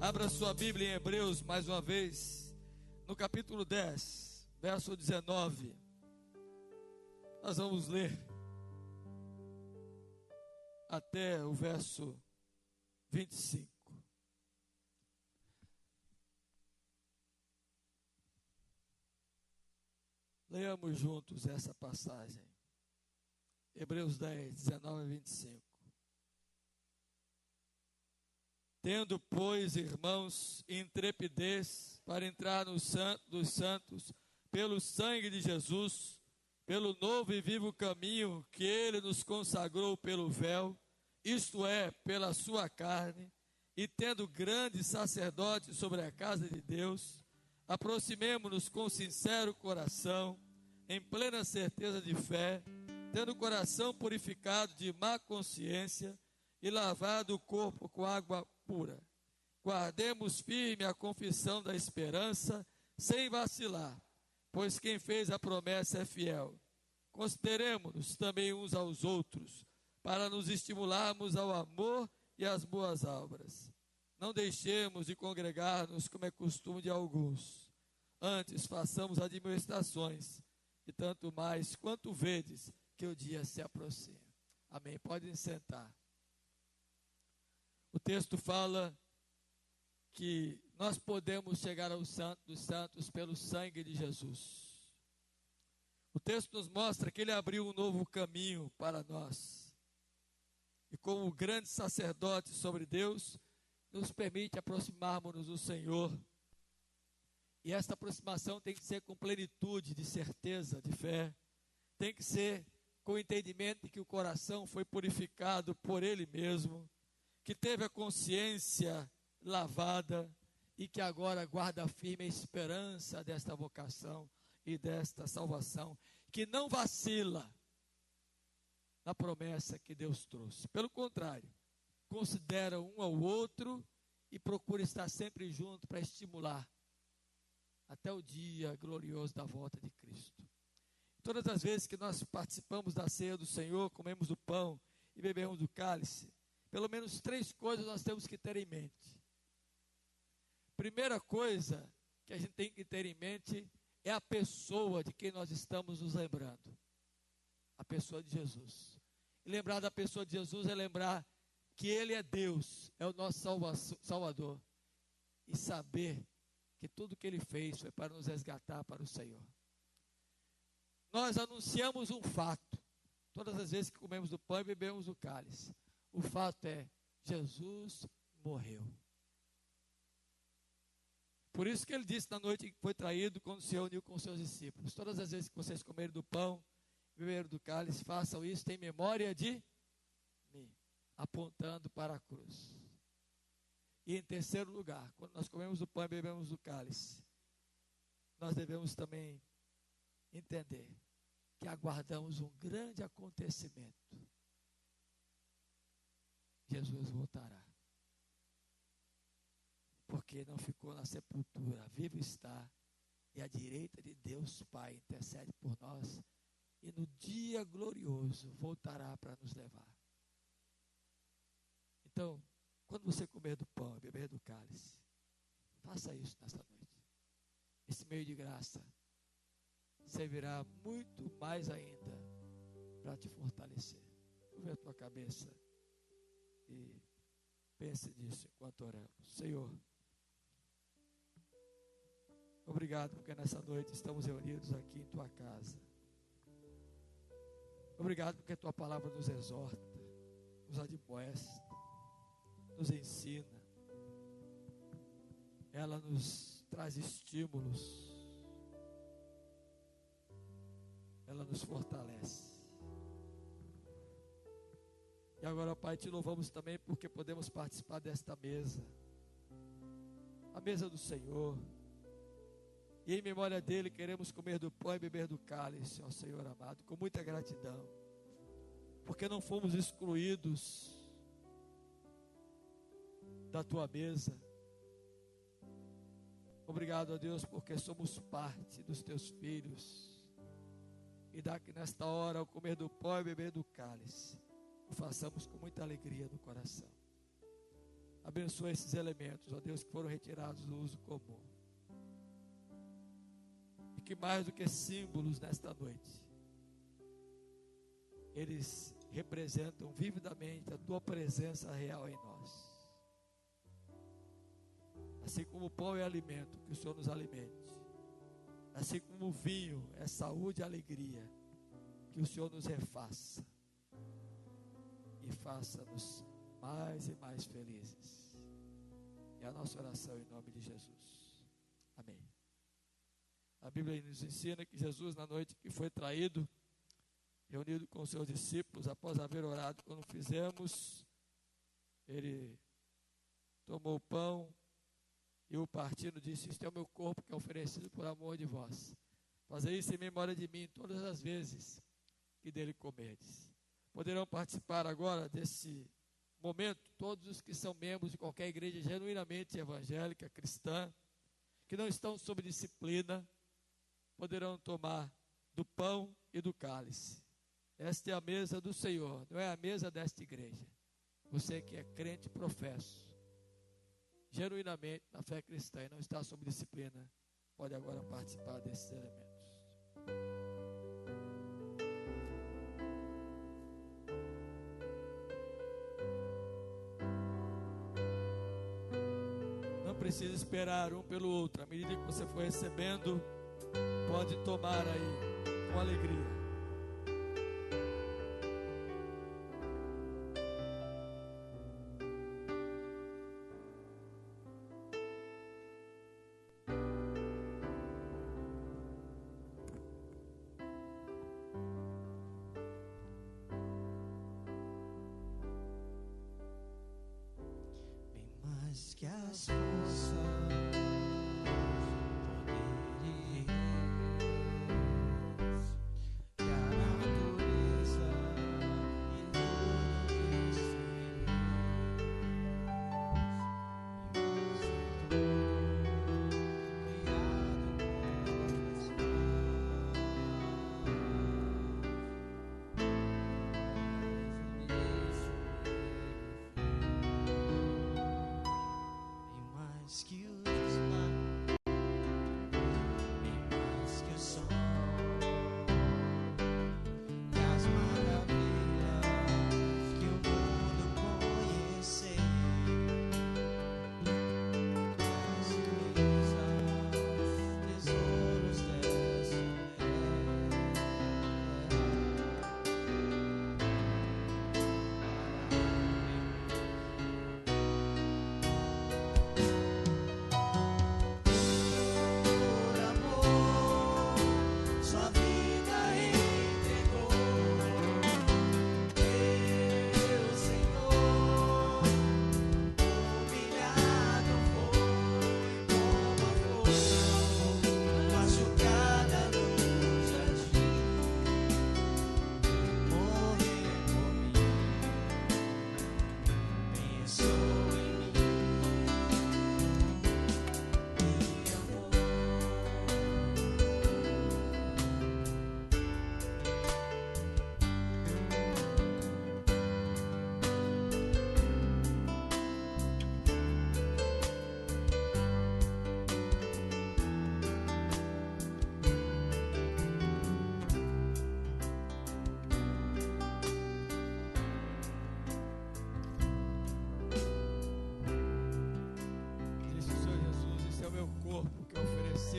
Abra sua Bíblia em Hebreus mais uma vez, no capítulo 10, verso 19. Nós vamos ler até o verso 25. Leamos juntos essa passagem. Hebreus 10, 19 a 25. Tendo, pois, irmãos, intrepidez para entrar no Santo dos Santos, pelo sangue de Jesus, pelo novo e vivo caminho que Ele nos consagrou pelo véu, isto é, pela sua carne, e tendo grande sacerdote sobre a casa de Deus, aproximemo-nos com sincero coração, em plena certeza de fé, tendo o coração purificado de má consciência e lavado o corpo com água pura. Guardemos firme a confissão da esperança, sem vacilar, pois quem fez a promessa é fiel. Consideremos-nos também uns aos outros, para nos estimularmos ao amor e às boas obras. Não deixemos de congregar-nos como é costume de alguns. Antes façamos admoestações, e tanto mais quanto vedes que o dia se aproxima. Amém. Podem sentar. O texto fala que nós podemos chegar ao Santo dos Santos pelo sangue de Jesus. O texto nos mostra que Ele abriu um novo caminho para nós. E como grande sacerdote sobre Deus, nos permite aproximarmos-nos do Senhor. E esta aproximação tem que ser com plenitude de certeza, de fé. Tem que ser com o entendimento de que o coração foi purificado por Ele mesmo, que teve a consciência lavada e que agora guarda firme a esperança desta vocação e desta salvação, que não vacila na promessa que Deus trouxe. Pelo contrário, considera um ao outro e procura estar sempre junto para estimular até o dia glorioso da volta de Cristo. Todas as vezes que nós participamos da ceia do Senhor, comemos do pão e bebemos do cálice, pelo menos 3 coisas nós temos que ter em mente. Primeira coisa que a gente tem que ter em mente é a pessoa de quem nós estamos nos lembrando. A pessoa de Jesus. E lembrar da pessoa de Jesus é lembrar que Ele é Deus, é o nosso Salvador. E saber que tudo que Ele fez foi para nos resgatar para o Senhor. Nós anunciamos um fato, todas as vezes que comemos do pão e bebemos do cálice. O fato é, Jesus morreu. Por isso que Ele disse na noite que foi traído, quando se reuniu com os seus discípulos: todas as vezes que vocês comerem do pão e beberem do cálice, façam isso em memória de mim, apontando para a cruz. E em terceiro lugar, quando nós comemos do pão e bebemos do cálice, nós devemos também entender que aguardamos um grande acontecimento. Jesus voltará. Porque não ficou na sepultura, vivo está, e à direita de Deus Pai intercede por nós, e no dia glorioso voltará para nos levar. Então, quando você comer do pão e beber do cálice, faça isso nesta noite. Esse meio de graça servirá muito mais ainda para te fortalecer. Curva a tua cabeça e pense nisso enquanto oramos. Senhor, obrigado porque nessa noite estamos reunidos aqui em tua casa. Obrigado porque tua palavra nos exorta, nos admoesta, nos ensina. Ela nos traz estímulos. Ela nos fortalece. E agora, Pai, te louvamos também porque podemos participar desta mesa. A mesa do Senhor. E em memória dele queremos comer do pão e beber do cálice, ó Senhor amado, com muita gratidão. Porque não fomos excluídos da tua mesa. Obrigado a Deus porque somos parte dos teus filhos. E daqui nesta hora, ao comer do pão e beber do cálice, o façamos com muita alegria no coração. Abençoa esses elementos, ó Deus, que foram retirados do uso comum. E que mais do que símbolos nesta noite, eles representam vividamente a tua presença real em nós. Assim como o pão é alimento, que o Senhor nos alimente. Assim como o vinho é saúde e alegria, que o Senhor nos refaça e faça-nos mais e mais felizes. É a nossa oração em nome de Jesus. Amém. A Bíblia nos ensina que Jesus, na noite que foi traído, reunido com os seus discípulos, após haver orado, quando fizemos, ele tomou o pão e o partindo disse: este é o meu corpo que é oferecido por amor de vós. Fazei isso em memória de mim todas as vezes que dele comerdes. Poderão participar agora desse momento todos os que são membros de qualquer igreja genuinamente evangélica, cristã, que não estão sob disciplina, poderão tomar do pão e do cálice. Esta é a mesa do Senhor, não é a mesa desta igreja. Você que é crente, professo genuinamente na fé cristã e não está sob disciplina, pode agora participar desses elementos. Não precisa esperar um pelo outro. À medida que você for recebendo, pode tomar aí com alegria. Que as forças, poderes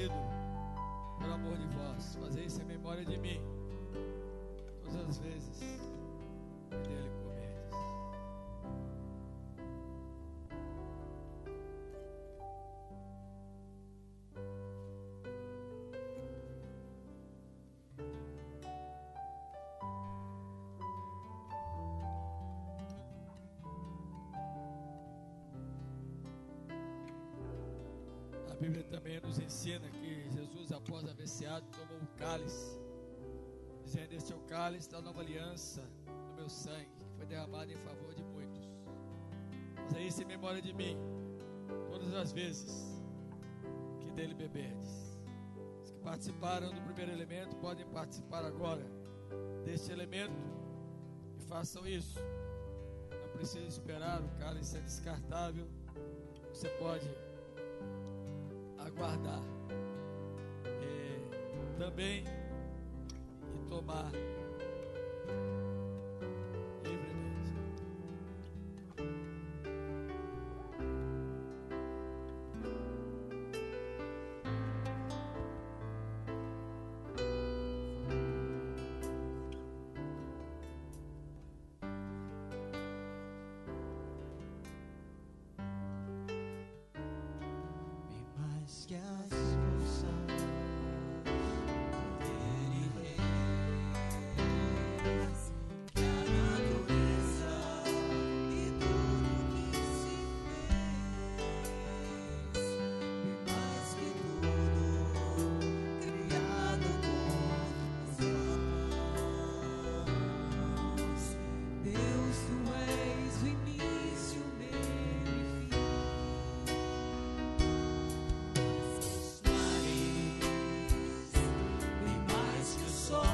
padecido por amor de vós. Fazei isso em memória de mim, todas as vezes que dele comerdes. A Bíblia também nos ensina que Jesus, após haver ceado, tomou o cálice, dizendo: este é o cálice da nova aliança do meu sangue, que foi derramado em favor de muitos. Faça isso em memória de mim, todas as vezes que dele beberdes. Os que participaram do primeiro elemento podem participar agora deste elemento e façam isso. Não precisa esperar o cálice ser descartável. Você pode aguardar também e tomar livremente. Bem mais que as forças, poder e reis, que a natureza e tudo que se fez. Bem mais que tudo criado por mãos. Deus, tu és o início, o meio e fim. Os mares, bem mais que o sol,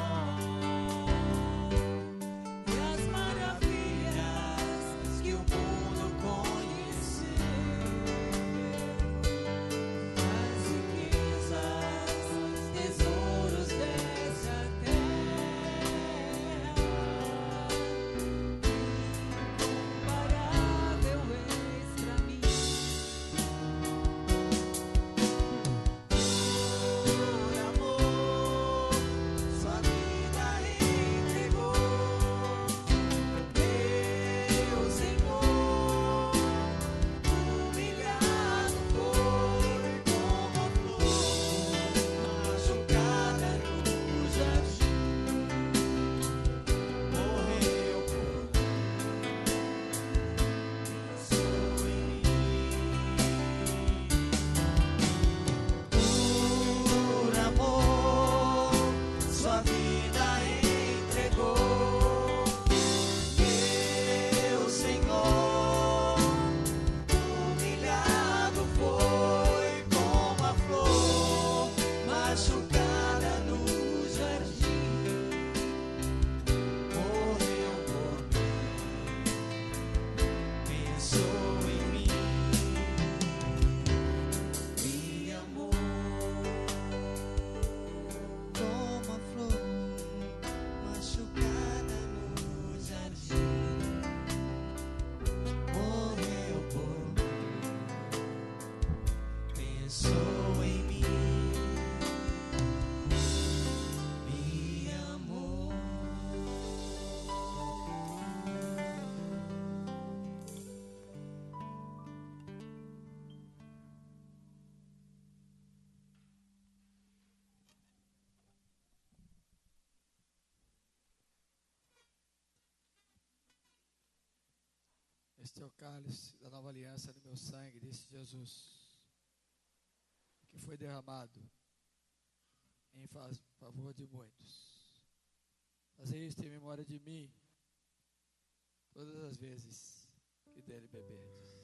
e as maravilhas que o mundo conheceu, as riquezas, tesouros dessa terra, incomparável és pra mim. Por amor, sua vida entregou, meu Senhor, humilhado foi como a flor, machucada no jardim, morreu por mim, pensou em por amor, sua vida entregou, meu Senhor, humilhado foi como a flor, machucada no jardim, morreu por mim, pensou em mim, me amou. Como a flor machucada no jardim, morreu por mim, pensou em mim, me amou. Este é o cálice da nova aliança do meu sangue, disse Jesus, que foi derramado em favor de muitos. Fazer isto em memória de mim, todas as vezes que dele beberdes.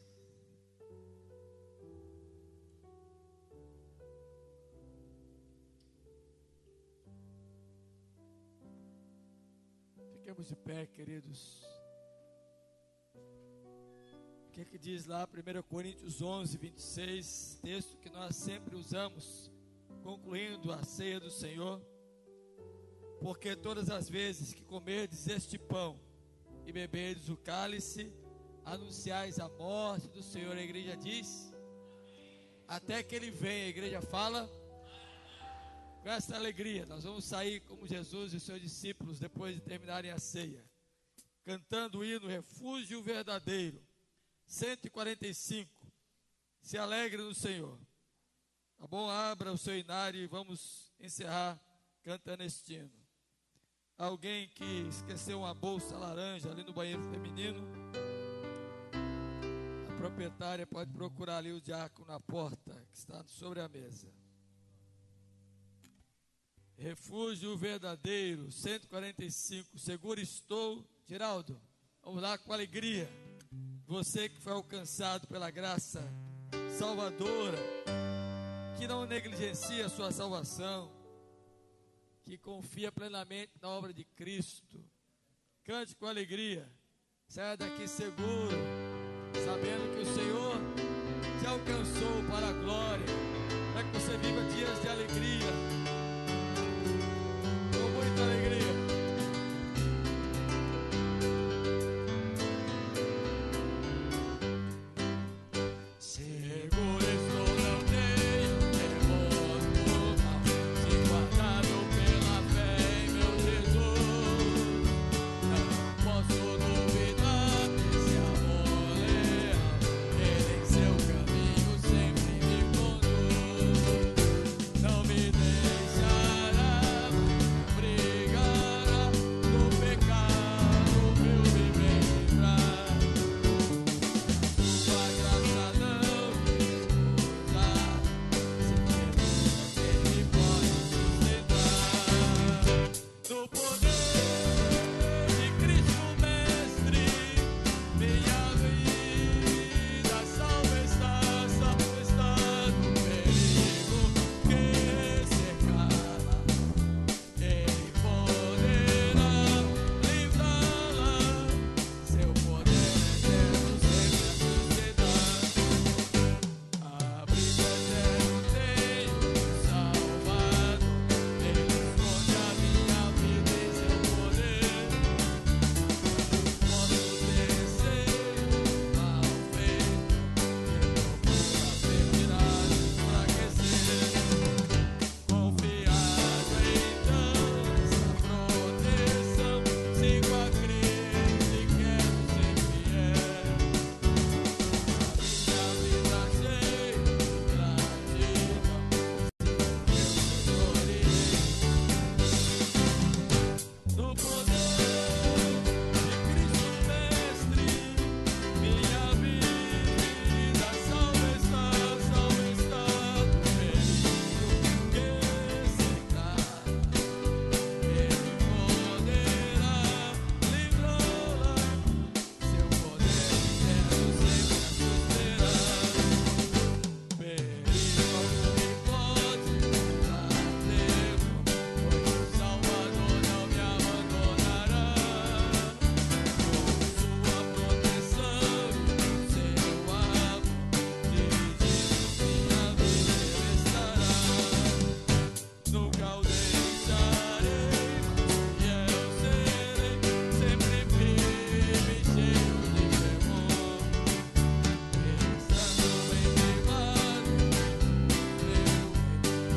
Fiquemos de pé, queridos. O que é que diz lá 1 Coríntios 11, 26, texto que nós sempre usamos, concluindo a ceia do Senhor? Porque todas as vezes que comerdes este pão e beberdes o cálice, anunciais a morte do Senhor. A igreja diz, até que ele venha. A igreja fala, Com essa alegria, nós vamos sair como Jesus e os seus discípulos depois de terminarem a ceia, cantando o hino Refúgio Verdadeiro, 145. Se alegre no Senhor. Tá bom? Abra o seu inário e vamos encerrar cantando este hino. Alguém que esqueceu uma bolsa laranja ali no banheiro feminino, a proprietária pode procurar ali o diácono na porta, que está sobre a mesa. Refúgio Verdadeiro, 145. Seguro estou. Geraldo, vamos lá com alegria. Você que foi alcançado pela graça salvadora, que não negligencia a sua salvação, que confia plenamente na obra de Cristo. Cante com alegria. Saia daqui seguro, sabendo que o Senhor te alcançou para a glória, para que você viva dias de alegria, com muita alegria. Seguro estou, não tenho temor do mal, se guardado pela fé em meu Jesus. Não posso duvidar desse amor leal, Ele em seu caminho sempre me conduz. Não me deixará, não brigará, do pecado meu me livrar. Sua graça não me recusar, se Ele pode sustentar. No poder de Cristo Mestre, minha vida salva está do perigo que cercá-la. Ele poderá livrá-la, seu poder eterno sempre a sustentar. Abrigo eterno tenho no Salvador, Ele esconde a minha vida em seu poder. Posso vencer mal feito, quem procura perderá enfraquecer. Confiado então nessa proteção, sigo a Cristo e quero ser fiel. A minha vida cheia de gratidão, eu sorrirei. No poder de Cristo Mestre, minha vida salva está do perigo que cercar. Ele poderá livrá-la, seu poder eterno sempre a susterá. Perigo algum me pode dar tempo, pois o Salvador não me abandonará. Com sua proteção e seu amor, dirigindo minha vida Ele estará. Nunca o deixarei, mas fiel serei, sempre firme e cheio de temor. Estando em queimado,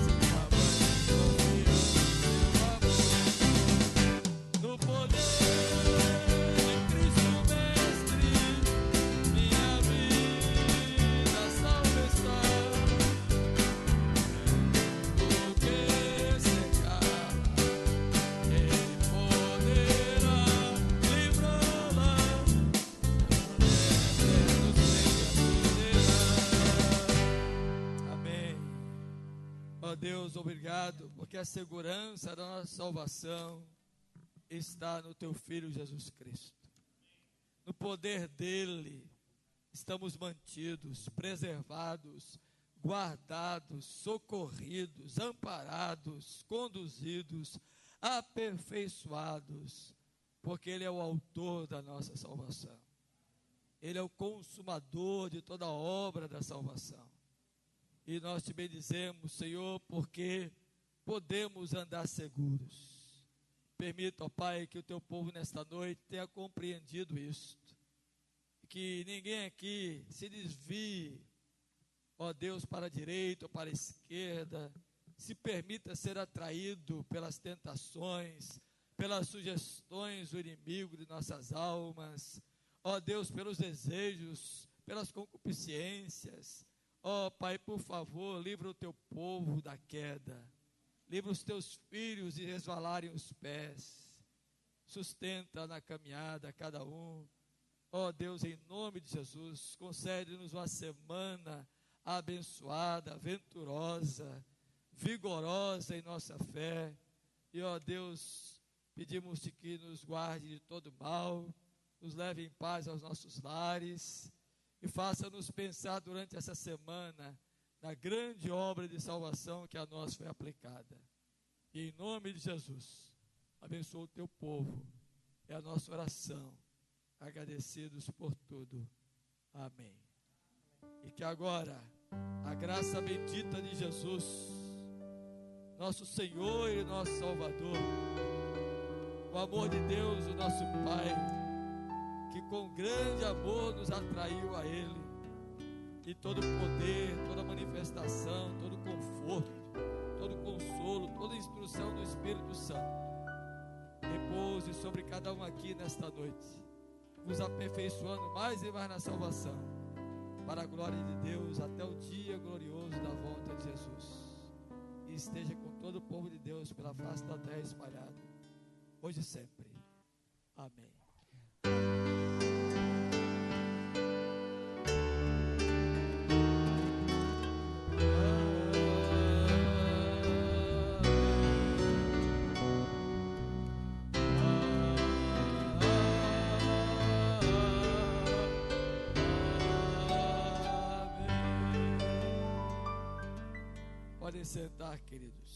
seu avante confio no seu amor. No poder de Cristo Mestre, minha vida salva está. O que cercar, Ele poderá livrá-la, eterno sempre a susterá. Amém. Ó Deus, obrigado, porque a segurança da nossa salvação está no Teu Filho Jesus Cristo. No poder dEle estamos mantidos, preservados, guardados, socorridos, amparados, conduzidos, aperfeiçoados, porque Ele é o autor da nossa salvação. Ele é o consumador de toda a obra da salvação. E nós te bendizemos, Senhor, porque podemos andar seguros. Permita, ó Pai, que o teu povo nesta noite tenha compreendido isto. Que ninguém aqui se desvie, ó Deus, para a direita ou para a esquerda, se permita ser atraído pelas tentações, pelas sugestões do inimigo de nossas almas, ó Deus, pelos desejos, pelas concupiscências. Ó Pai, por favor, livra o teu povo da queda, livra os teus filhos de resvalarem os pés, sustenta na caminhada cada um. Ó Deus, em nome de Jesus, concede-nos uma semana abençoada, venturosa, vigorosa em nossa fé. E ó Deus, pedimos-te que nos guarde de todo mal, nos leve em paz aos nossos lares e faça-nos pensar durante essa semana na grande obra de salvação que a nós foi aplicada. E em nome de Jesus, abençoa o teu povo. É a nossa oração, agradecidos por tudo. Amém. E que agora a graça bendita de Jesus, nosso Senhor e nosso Salvador, o amor de Deus, o nosso Pai, que com grande amor nos atraiu a Ele, e todo poder, toda manifestação, todo conforto, todo consolo, toda instrução do Espírito Santo, repouse sobre cada um aqui nesta noite, nos aperfeiçoando mais e mais na salvação, para a glória de Deus, até o dia glorioso da volta de Jesus. E esteja com todo o povo de Deus pela face da terra espalhado, hoje e sempre. Amém. Podem sentar, queridos.